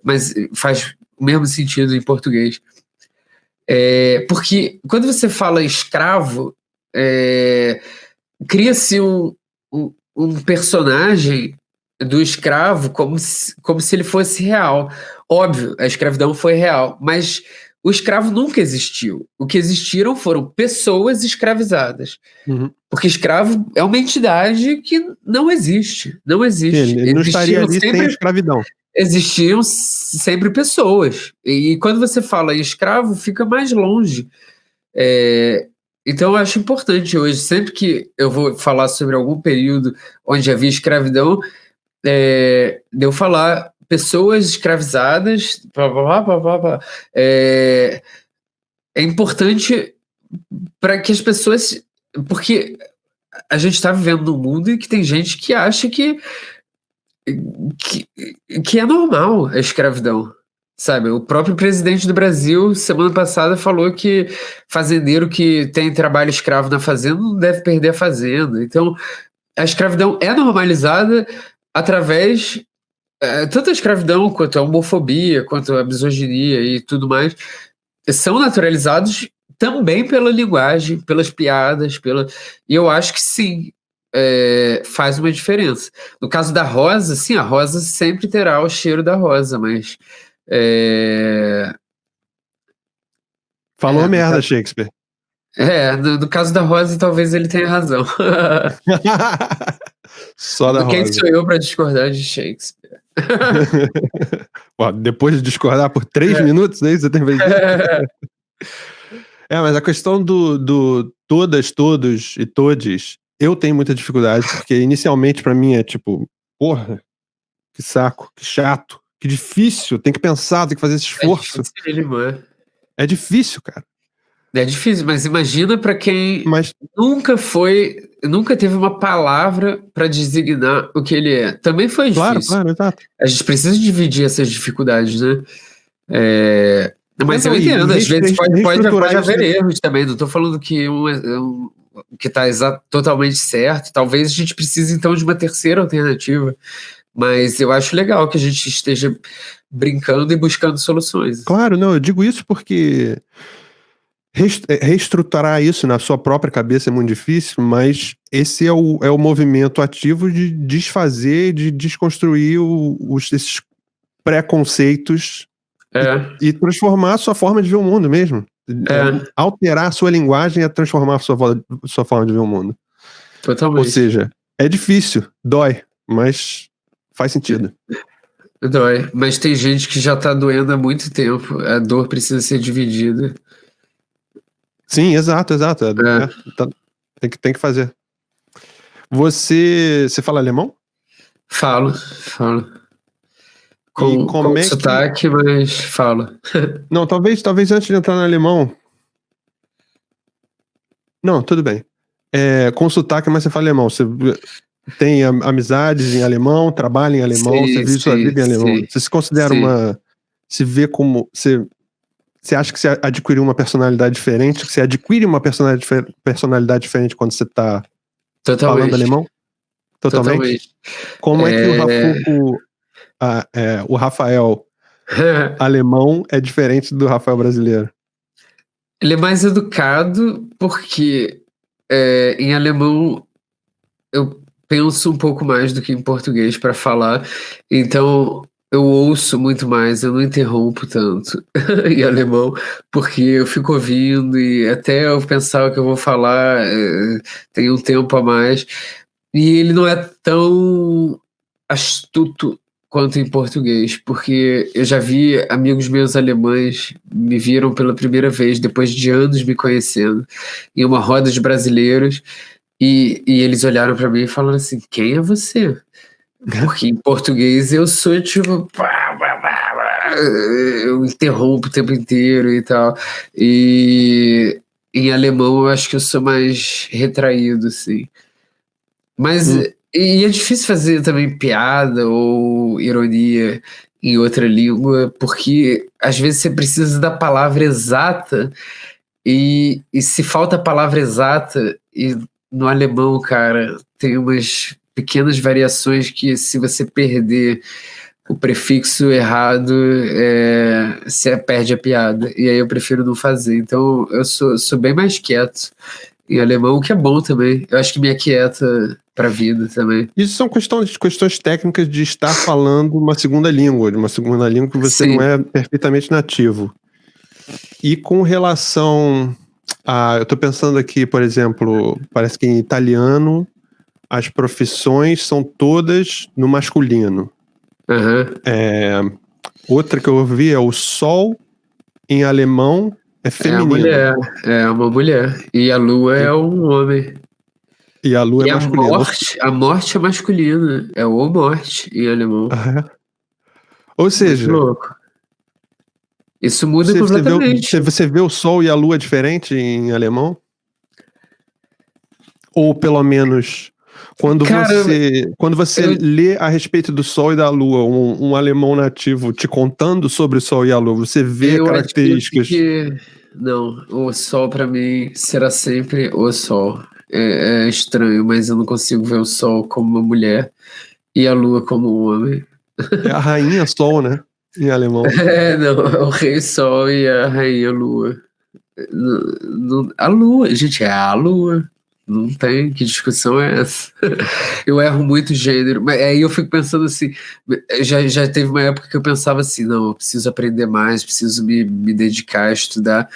Mas faz o mesmo sentido em português. Porque quando você fala escravo, cria-se um personagem do escravo como se ele fosse real. Óbvio, a escravidão foi real, mas o escravo nunca existiu. O que existiram foram pessoas escravizadas. Porque escravo é uma entidade que não existe. Não existe. Ele não estaria ali sem a escravidão. Existiam sempre pessoas. E quando você fala em escravo, fica mais longe. Então eu acho importante hoje, sempre que eu vou falar sobre algum período onde havia escravidão, de eu falar pessoas escravizadas, é importante para que as pessoas... Porque a gente está vivendo num mundo em que tem gente que acha que é normal a escravidão, sabe? O próprio presidente do Brasil, semana passada, falou que fazendeiro que tem trabalho escravo na fazenda não deve perder a fazenda. Então, a escravidão é normalizada através... tanto a escravidão quanto a homofobia, quanto a misoginia e tudo mais, são naturalizados também pela linguagem, pelas piadas, e eu acho que sim, faz uma diferença. No caso da rosa, sim, a rosa sempre terá o cheiro da rosa, mas... Falou merda, caso... Shakespeare. No caso da rosa, talvez ele tenha razão. Só da rosa. Quem sou eu para discordar de Shakespeare? Depois de discordar por 3 minutos, aí você tem que ver. Mas a questão do todas, todos e todes, eu tenho muita dificuldade, porque inicialmente pra mim é tipo, porra, que saco, que chato, que difícil, tem que pensar, tem que fazer esse esforço. É difícil, cara. É difícil, mas imagina pra quem nunca teve uma palavra pra designar o que ele é. Também foi difícil. Claro, exato. A gente precisa dividir essas dificuldades, né? Mas eu entendo, às vezes pode haver erros também. Não estou falando que que está totalmente certo. Talvez a gente precise, então, de uma terceira alternativa. Mas eu acho legal que a gente esteja brincando e buscando soluções. Claro, não, eu digo isso porque reestruturar isso na sua própria cabeça é muito difícil, mas esse é o movimento ativo de desfazer, de desconstruir esses preconceitos e transformar a sua forma de ver o mundo mesmo. Alterar a sua linguagem é transformar a sua forma de ver o mundo. Totalmente. Ou seja, é difícil, dói, mas faz sentido. Dói, mas tem gente que já tá doendo há muito tempo. A dor precisa ser dividida. Sim, exato. Tem que fazer. Você fala alemão? Falo. Com sotaque, mas falo. Não, talvez antes de entrar no alemão... Não, tudo bem. Com sotaque, mas você fala alemão. Você tem amizades em alemão, trabalha em alemão, você vive sua vida em alemão. Você se considera se vê como... Você acha que você adquiriu uma personalidade diferente? Que você adquire uma personalidade diferente quando você tá falando alemão? Totalmente. Como é que o Rafael alemão é diferente do Rafael brasileiro? Ele é mais educado porque em alemão eu penso um pouco mais do que em português para falar, então eu ouço muito mais, eu não interrompo tanto em alemão, porque eu fico ouvindo e até eu pensar o que eu vou falar tem um tempo a mais, e ele não é tão astuto quanto em português, porque eu já vi amigos meus alemães me viram pela primeira vez, depois de anos me conhecendo, em uma roda de brasileiros, e eles olharam para mim e falaram assim, quem é você? Porque em português eu sou tipo... eu interrompo o tempo inteiro e tal, e em alemão eu acho que eu sou mais retraído, assim. Mas... E é difícil fazer também piada ou ironia em outra língua, porque às vezes você precisa da palavra exata e se falta a palavra exata, e no alemão, cara, tem umas pequenas variações que se você perder o prefixo errado, você perde a piada, e aí eu prefiro não fazer. Então eu sou bem mais quieto em alemão, o que é bom também. Eu acho que me aquieta pra vida também. Isso são questões técnicas de estar falando uma segunda língua, de uma segunda língua que você Sim. não é perfeitamente nativo. E com relação a... Eu tô pensando aqui, por exemplo, parece que em italiano as profissões são todas no masculino. Uhum. Outra que eu ouvi é o sol, em alemão, é feminino. É uma mulher. E a lua é um homem. E a lua é masculina. A morte é masculina. É o morte em alemão. Ou seja, muito louco. Isso muda completamente. Você vê o sol e a lua diferente em alemão? Ou pelo menos quando você lê a respeito do sol e da lua, um alemão nativo te contando sobre o sol e a lua, você vê características. Não, o sol pra mim será sempre o sol. É estranho, mas eu não consigo ver o sol como uma mulher e a lua como um homem. É a rainha sol, né? Em alemão. Não, é o rei sol e a rainha lua. A lua, gente, é a lua. Não tem, que discussão é essa? Eu erro muito gênero, mas aí eu fico pensando assim, já teve uma época que eu pensava assim, não, eu preciso aprender mais, preciso me dedicar a estudar.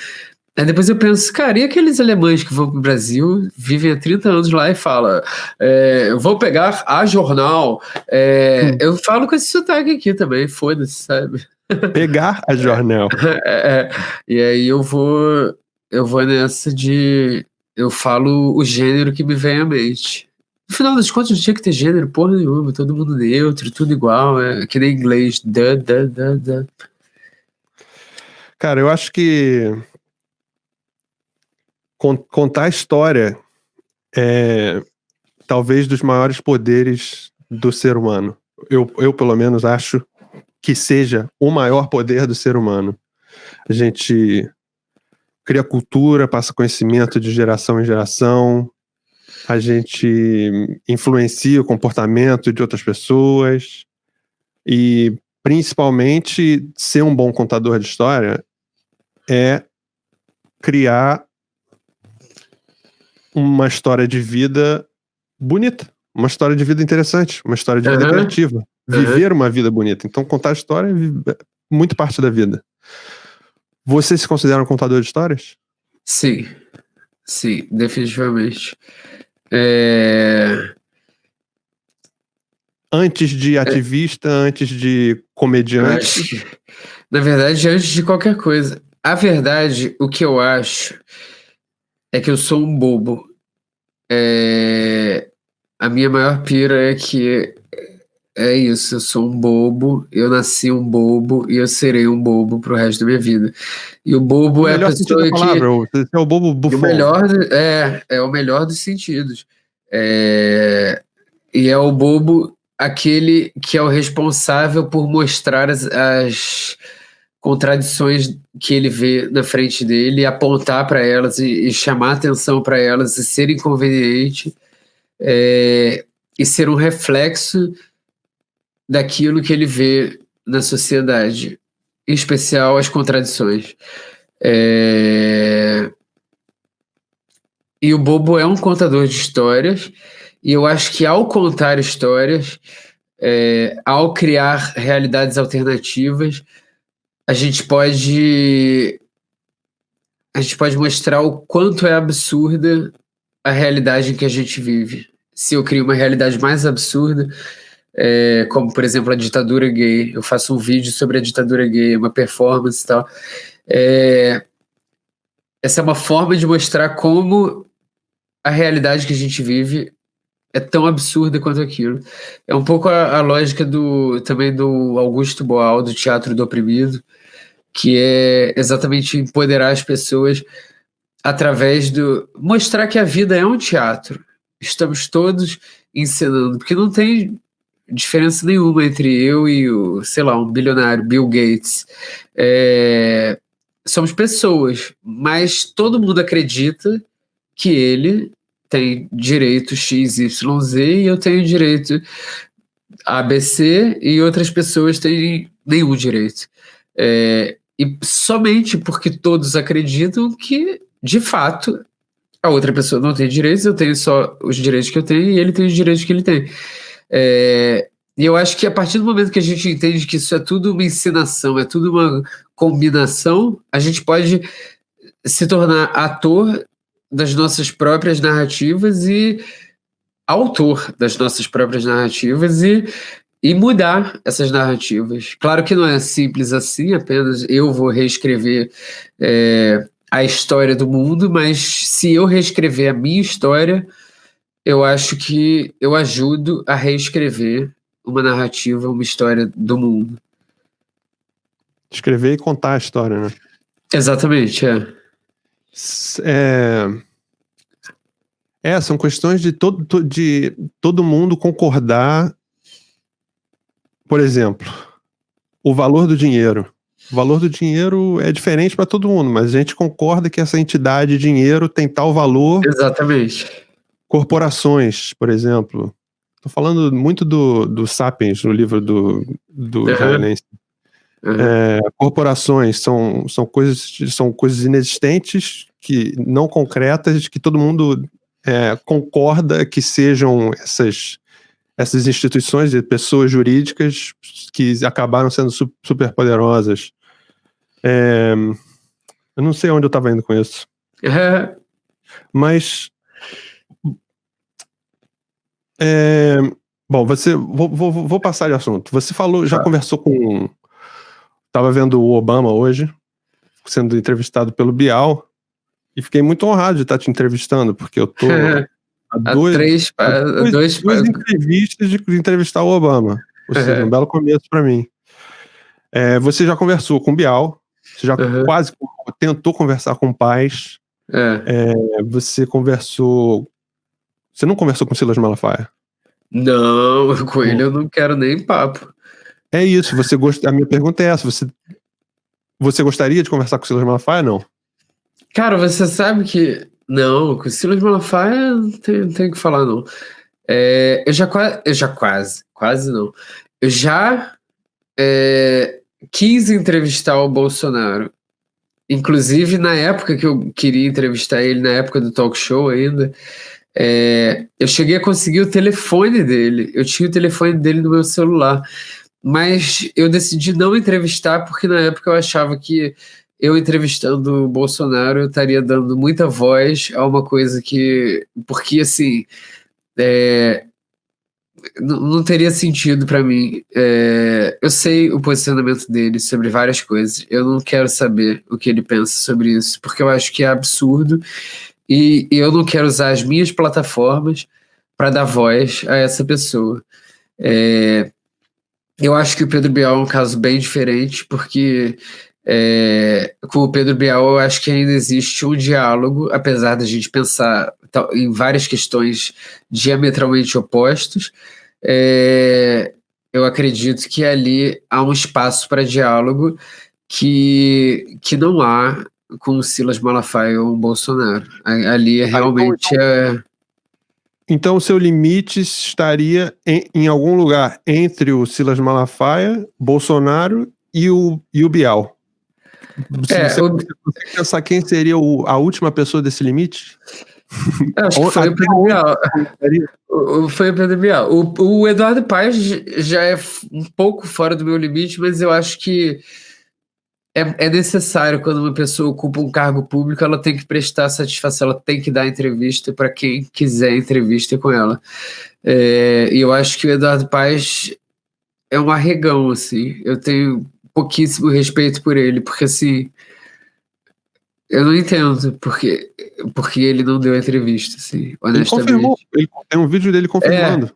Aí depois eu penso, cara, e aqueles alemães que vão pro Brasil, vivem há 30 anos lá e falam, eu vou pegar a jornal, eu falo com esse sotaque aqui também, foda-se, sabe? Pegar a jornal. E aí eu vou nessa de... Eu falo o gênero que me vem à mente. No final das contas, não tinha que ter gênero, porra nenhuma, todo mundo neutro, tudo igual, que nem inglês. Cara, eu acho que contar a história é talvez dos maiores poderes do ser humano. Eu pelo menos acho que seja o maior poder do ser humano. A gente cria cultura, passa conhecimento de geração em geração, a gente influencia o comportamento de outras pessoas e, principalmente, ser um bom contador de história é criar uma história de vida bonita, uma história de vida interessante, uma história de vida criativa, viver uma vida bonita. Então, contar história é muito parte da vida. Você se considera um contador de histórias? Sim, definitivamente. Antes de ativista, antes de comediante? Na verdade, antes de qualquer coisa. A verdade, o que eu acho é que eu sou um bobo. A minha maior pira é que é isso, eu sou um bobo, eu nasci um bobo e eu serei um bobo pro resto da minha vida. E o bobo é a pessoa que... palavra, você é o bobo bufão. É o melhor dos sentidos. E é o bobo aquele que é o responsável por mostrar as contradições que ele vê na frente dele, e apontar para elas e chamar atenção para elas e ser inconveniente, e ser um reflexo daquilo que ele vê na sociedade, em especial as contradições. E o bobo é um contador de histórias, e eu acho que ao contar histórias, ao criar realidades alternativas, a gente pode mostrar o quanto é absurda a realidade em que a gente vive. Se eu crio uma realidade mais absurda, como, por exemplo, a ditadura gay, eu faço um vídeo sobre a ditadura gay, uma performance e tal. Essa é uma forma de mostrar como a realidade que a gente vive é tão absurda quanto aquilo. É um pouco a lógica também do Augusto Boal, do Teatro do Oprimido, que é exatamente empoderar as pessoas através mostrar que a vida é um teatro. Estamos todos encenando, porque não tem diferença nenhuma entre eu e o, sei lá, um bilionário, Bill Gates. Somos pessoas, mas todo mundo acredita que ele tem direito X, Y, Z e eu tenho direito ABC e outras pessoas têm nenhum direito. E somente porque todos acreditam que, de fato, a outra pessoa não tem direitos, eu tenho só os direitos que eu tenho e ele tem os direitos que ele tem. E eu acho que a partir do momento que a gente entende que isso é tudo uma encenação, é tudo uma combinação, a gente pode se tornar ator das nossas próprias narrativas e autor das nossas próprias narrativas e mudar essas narrativas. Claro que não é simples assim, apenas eu vou reescrever a história do mundo, mas se eu reescrever a minha história, eu acho que eu ajudo a reescrever uma narrativa, uma história do mundo. Escrever e contar a história, né? Exatamente, são questões de todo mundo concordar. Por exemplo, o valor do dinheiro. O valor do dinheiro é diferente para todo mundo, mas a gente concorda que essa entidade dinheiro tem tal valor. Exatamente. Corporações, por exemplo. Estou falando muito do Sapiens, no livro do israelense. Corporações são coisas inexistentes, não concretas, que todo mundo concorda que sejam essas instituições e pessoas jurídicas que acabaram sendo super poderosas. Eu não sei onde eu estava indo com isso. Mas bom, vou passar de assunto. Você falou, já conversou com... Estava vendo o Obama hoje, sendo entrevistado pelo Bial, e fiquei muito honrado de estar te entrevistando, porque eu tô há duas entrevistas de entrevistar o Obama. Ou seja, um belo começo para mim. Você já conversou com o Bial, você já quase tentou conversar com pais. Você conversou... Você não conversou com o Silas Malafaia? Não, com ele eu não quero nem papo. É isso, a minha pergunta é essa, você gostaria de conversar com o Silas Malafaia, não? Cara, você sabe que... Não, com o Silas Malafaia não tem o que falar, não. Eu já quase não. Eu já quis entrevistar o Bolsonaro. Inclusive, na época que eu queria entrevistar ele, na época do talk show ainda, eu cheguei a conseguir o telefone dele. Eu tinha o telefone dele no meu celular. Mas eu decidi não entrevistar porque na época eu achava que eu entrevistando o Bolsonaro eu estaria dando muita voz a uma coisa que... Porque, assim, não teria sentido para mim. Eu sei o posicionamento dele sobre várias coisas. Eu não quero saber o que ele pensa sobre isso, porque eu acho que é absurdo e eu não quero usar as minhas plataformas para dar voz a essa pessoa. Eu acho que o Pedro Bial é um caso bem diferente, porque com o Pedro Bial eu acho que ainda existe um diálogo, apesar da gente pensar em várias questões diametralmente opostas. Eu acredito que ali há um espaço para diálogo que não há com o Silas Malafaia ou o Bolsonaro. Ali realmente Então o seu limite estaria em algum lugar entre o Silas Malafaia, Bolsonaro e o Bial. Você consegue pensar quem seria a última pessoa desse limite? Acho que foi o Pedro Bial. Foi o Pedro Bial. O Eduardo Paes já é um pouco fora do meu limite, mas eu acho que é necessário, quando uma pessoa ocupa um cargo público, ela tem que prestar satisfação, ela tem que dar entrevista para quem quiser entrevista com ela. E eu acho que o Eduardo Paes é um arregão, assim. Eu tenho pouquíssimo respeito por ele, porque, assim, eu não entendo porque ele não deu a entrevista, assim, honestamente. Ele confirmou, tem um vídeo dele confirmando.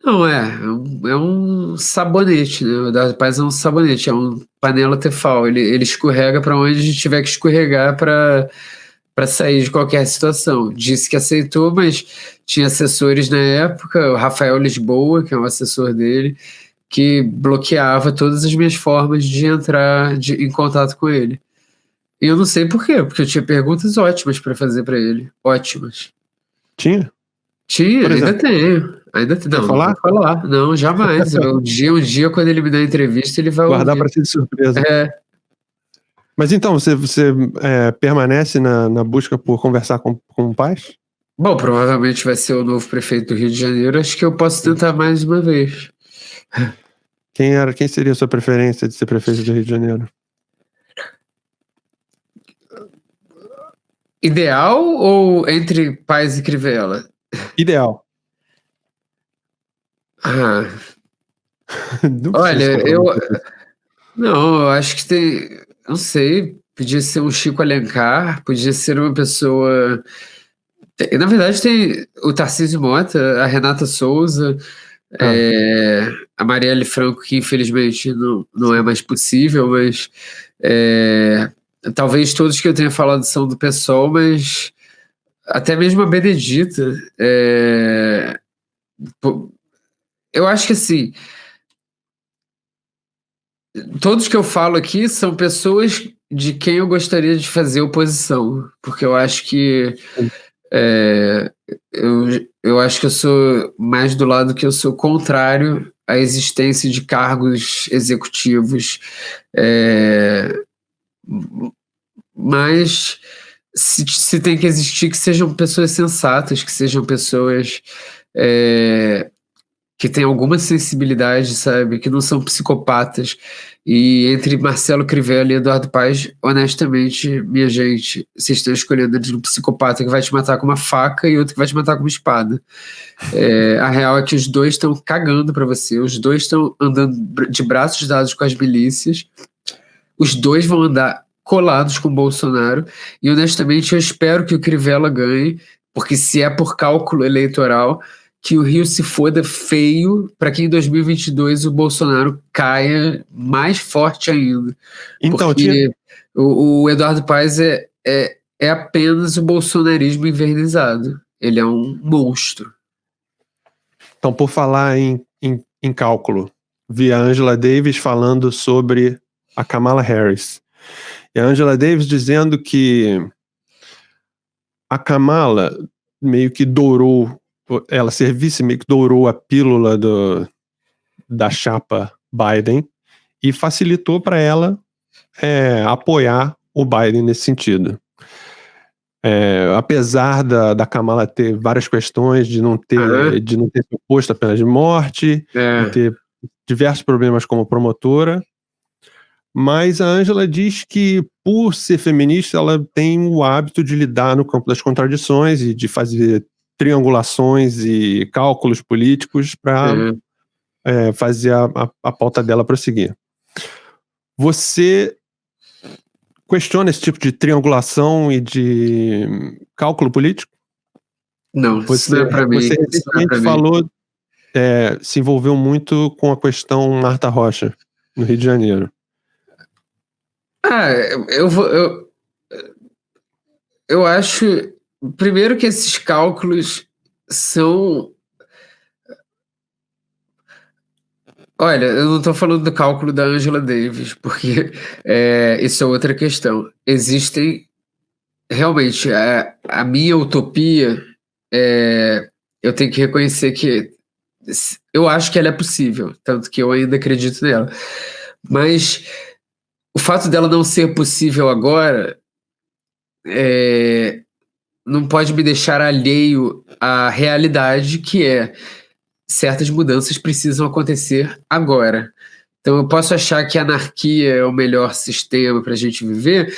Não, é um sabonete, né? O Eduardo Paes é um sabonete, é um panela Tefal. Ele escorrega para onde tiver que escorregar para para sair de qualquer situação. Disse que aceitou, mas tinha assessores na época, o Rafael Lisboa, que é um assessor dele, que bloqueava todas as minhas formas de entrar em contato com ele. E eu não sei por quê, porque eu tinha perguntas ótimas para fazer para ele. Ótimas. Tinha? Tinha, ainda tenho. Não, não vou falar. Não, jamais. um dia, quando ele me der entrevista, ele vai guardar para ser de surpresa. Mas então, você permanece na busca por conversar com o Paes? Bom, provavelmente vai ser o novo prefeito do Rio de Janeiro. Acho que eu posso tentar mais uma vez. Quem seria a sua preferência de ser prefeito do Rio de Janeiro? Ideal ou entre Paes e Crivella? Ideal. Olha, eu acho que tem, não sei, podia ser um Chico Alencar, podia ser uma pessoa, na verdade tem o Tarcísio Mota, a Renata Souza, a Marielle Franco, que infelizmente não é mais possível, mas talvez todos que eu tenha falado são do PSOL, mas até mesmo a Benedita, eu acho que assim, todos que eu falo aqui são pessoas de quem eu gostaria de fazer oposição, porque eu acho que eu acho que eu sou mais do lado que eu sou contrário à existência de cargos executivos, mas se tem que existir, que sejam pessoas sensatas, que sejam pessoas que têm alguma sensibilidade, sabe? Que não são psicopatas. E entre Marcelo Crivella e Eduardo Paes, honestamente, minha gente, vocês estão escolhendo entre um psicopata que vai te matar com uma faca e outro que vai te matar com uma espada. A real é que os dois estão cagando para você, os dois estão andando de braços dados com as milícias, os dois vão andar colados com o Bolsonaro, e honestamente eu espero que o Crivella ganhe, porque se é por cálculo eleitoral, que o Rio se foda feio para que em 2022 o Bolsonaro caia mais forte ainda. Então, porque o Eduardo Paes é apenas o bolsonarismo invernizado. Ele é um monstro. Então, por falar em cálculo, vi a Angela Davis falando sobre a Kamala Harris. E a Angela Davis dizendo que a Kamala meio que dourou, ela servisse meio que dourou a pílula da chapa Biden e facilitou para ela apoiar o Biden nesse sentido. Apesar da Kamala ter várias questões de não ter se oposto à pena de morte, de ter diversos problemas como promotora, mas a Angela diz que, por ser feminista, ela tem o hábito de lidar no campo das contradições e de fazer triangulações e cálculos políticos para fazer a pauta dela prosseguir. Você questiona esse tipo de triangulação e de cálculo político? Não, isso não é para mim. Você recentemente falou, se envolveu muito com a questão Marta Rocha, no Rio de Janeiro. Eu acho, primeiro, que esses cálculos são... Olha, eu não estou falando do cálculo da Angela Davis, porque isso é outra questão. Existem, realmente, a minha utopia, eu tenho que reconhecer que eu acho que ela é possível, tanto que eu ainda acredito nela. Mas o fato dela não ser possível agora não pode me deixar alheio à realidade, que certas mudanças precisam acontecer agora. Então eu posso achar que a anarquia é o melhor sistema para a gente viver,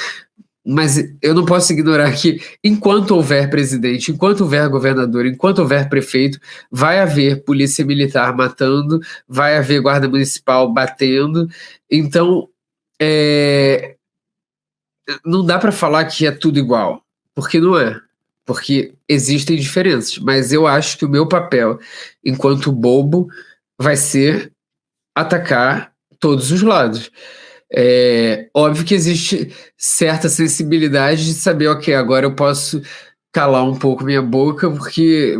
mas eu não posso ignorar que enquanto houver presidente, enquanto houver governador, enquanto houver prefeito, vai haver polícia militar matando, vai haver guarda municipal batendo. Então não dá para falar que é tudo igual, porque não é. Porque existem diferenças, mas eu acho que o meu papel, enquanto bobo, vai ser atacar todos os lados. Óbvio que existe certa sensibilidade de saber, ok, agora eu posso calar um pouco minha boca, porque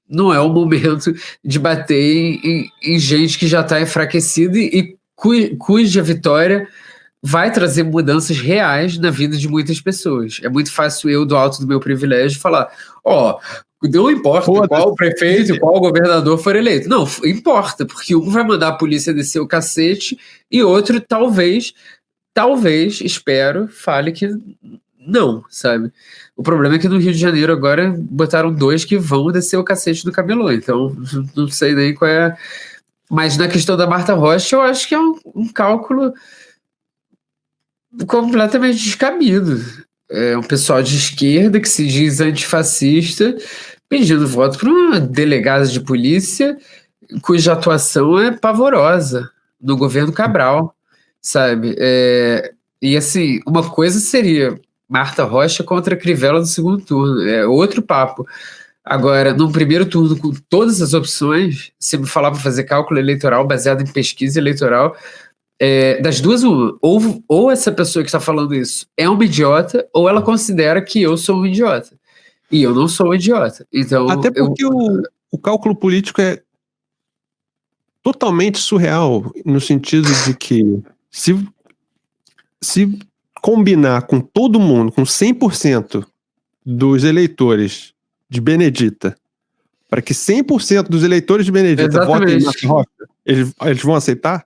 não é o momento de bater em gente que já está enfraquecida e cuja vitória vai trazer mudanças reais na vida de muitas pessoas. É muito fácil eu, do alto do meu privilégio, falar, não importa qual prefeito, qual governador for eleito. Não, importa, porque um vai mandar a polícia descer o cacete e outro talvez, espero, fale que não, sabe? O problema é que no Rio de Janeiro agora botaram 2 que vão descer o cacete do Cabelô, então não sei nem qual é. Mas na questão da Marta Rocha, eu acho que é um cálculo completamente descabido. É um pessoal de esquerda que se diz antifascista pedindo voto para uma delegada de polícia cuja atuação é pavorosa no governo Cabral, sabe? E assim, uma coisa seria Marta Rocha contra Crivella no segundo turno, é outro papo. Agora, no primeiro turno, com todas as opções, se me falar para fazer cálculo eleitoral baseado em pesquisa eleitoral, das duas, uma, ou essa pessoa que está falando isso é uma idiota, ou ela considera que eu sou um idiota. E eu não sou um idiota. Então, até porque o cálculo político é totalmente surreal, no sentido de que se combinar com todo mundo, com 100% dos eleitores de Benedita, para que 100% dos eleitores de Benedita votem em Marta Rocha, eles vão aceitar?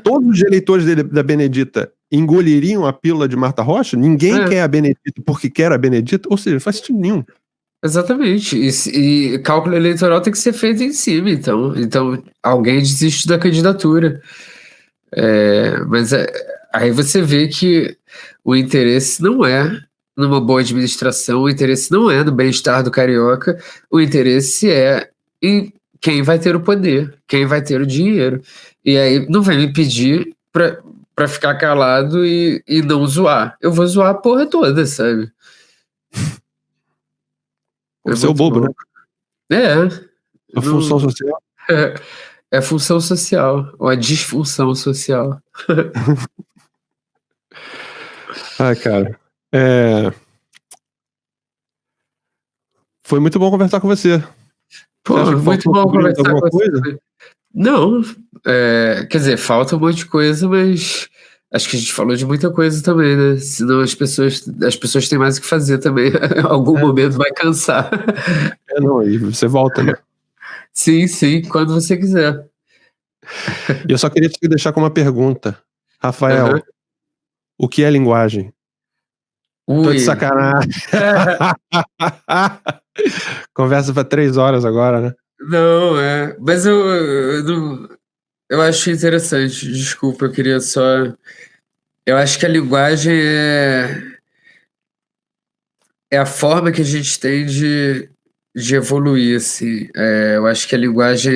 Todos os eleitores da Benedita engoliriam a pílula de Marta Rocha? Ninguém quer a Benedita porque quer a Benedita? Ou seja, não faz sentido nenhum. Exatamente. E cálculo eleitoral tem que ser feito em cima, então alguém desiste da candidatura. Mas aí você vê que o interesse não é numa boa administração, o interesse não é no bem-estar do carioca, o interesse é em quem vai ter o poder, quem vai ter o dinheiro. E aí não vai me pedir pra ficar calado e não zoar. Eu vou zoar a porra toda, sabe? Você é o bobo, bom. né? A função social. É a função social, ou a disfunção social. Ai, cara. Foi muito bom conversar com você. Pô, muito bom conversar com você. Não, quer dizer, falta um monte de coisa, mas acho que a gente falou de muita coisa também, né? Senão as pessoas têm mais o que fazer também. Em algum momento vai cansar. Não, e você volta, né? Sim, quando você quiser. E eu só queria te deixar com uma pergunta. Rafael, o que é linguagem? Tô de sacanagem. Conversa para 3 horas agora, né? Não, mas eu acho interessante, desculpa, eu queria só... Eu acho que a linguagem é a forma que a gente tem de evoluir, assim. Eu acho que a linguagem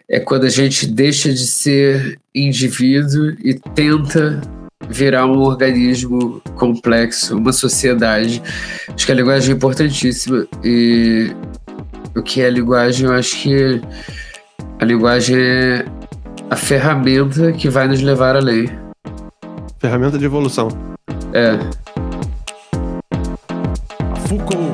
é quando a gente deixa de ser indivíduo e tenta virar um organismo complexo, uma sociedade. Acho que a linguagem é importantíssima. E o que é a linguagem? Eu acho que a linguagem é a ferramenta que vai nos levar além. Ferramenta de evolução. Foucault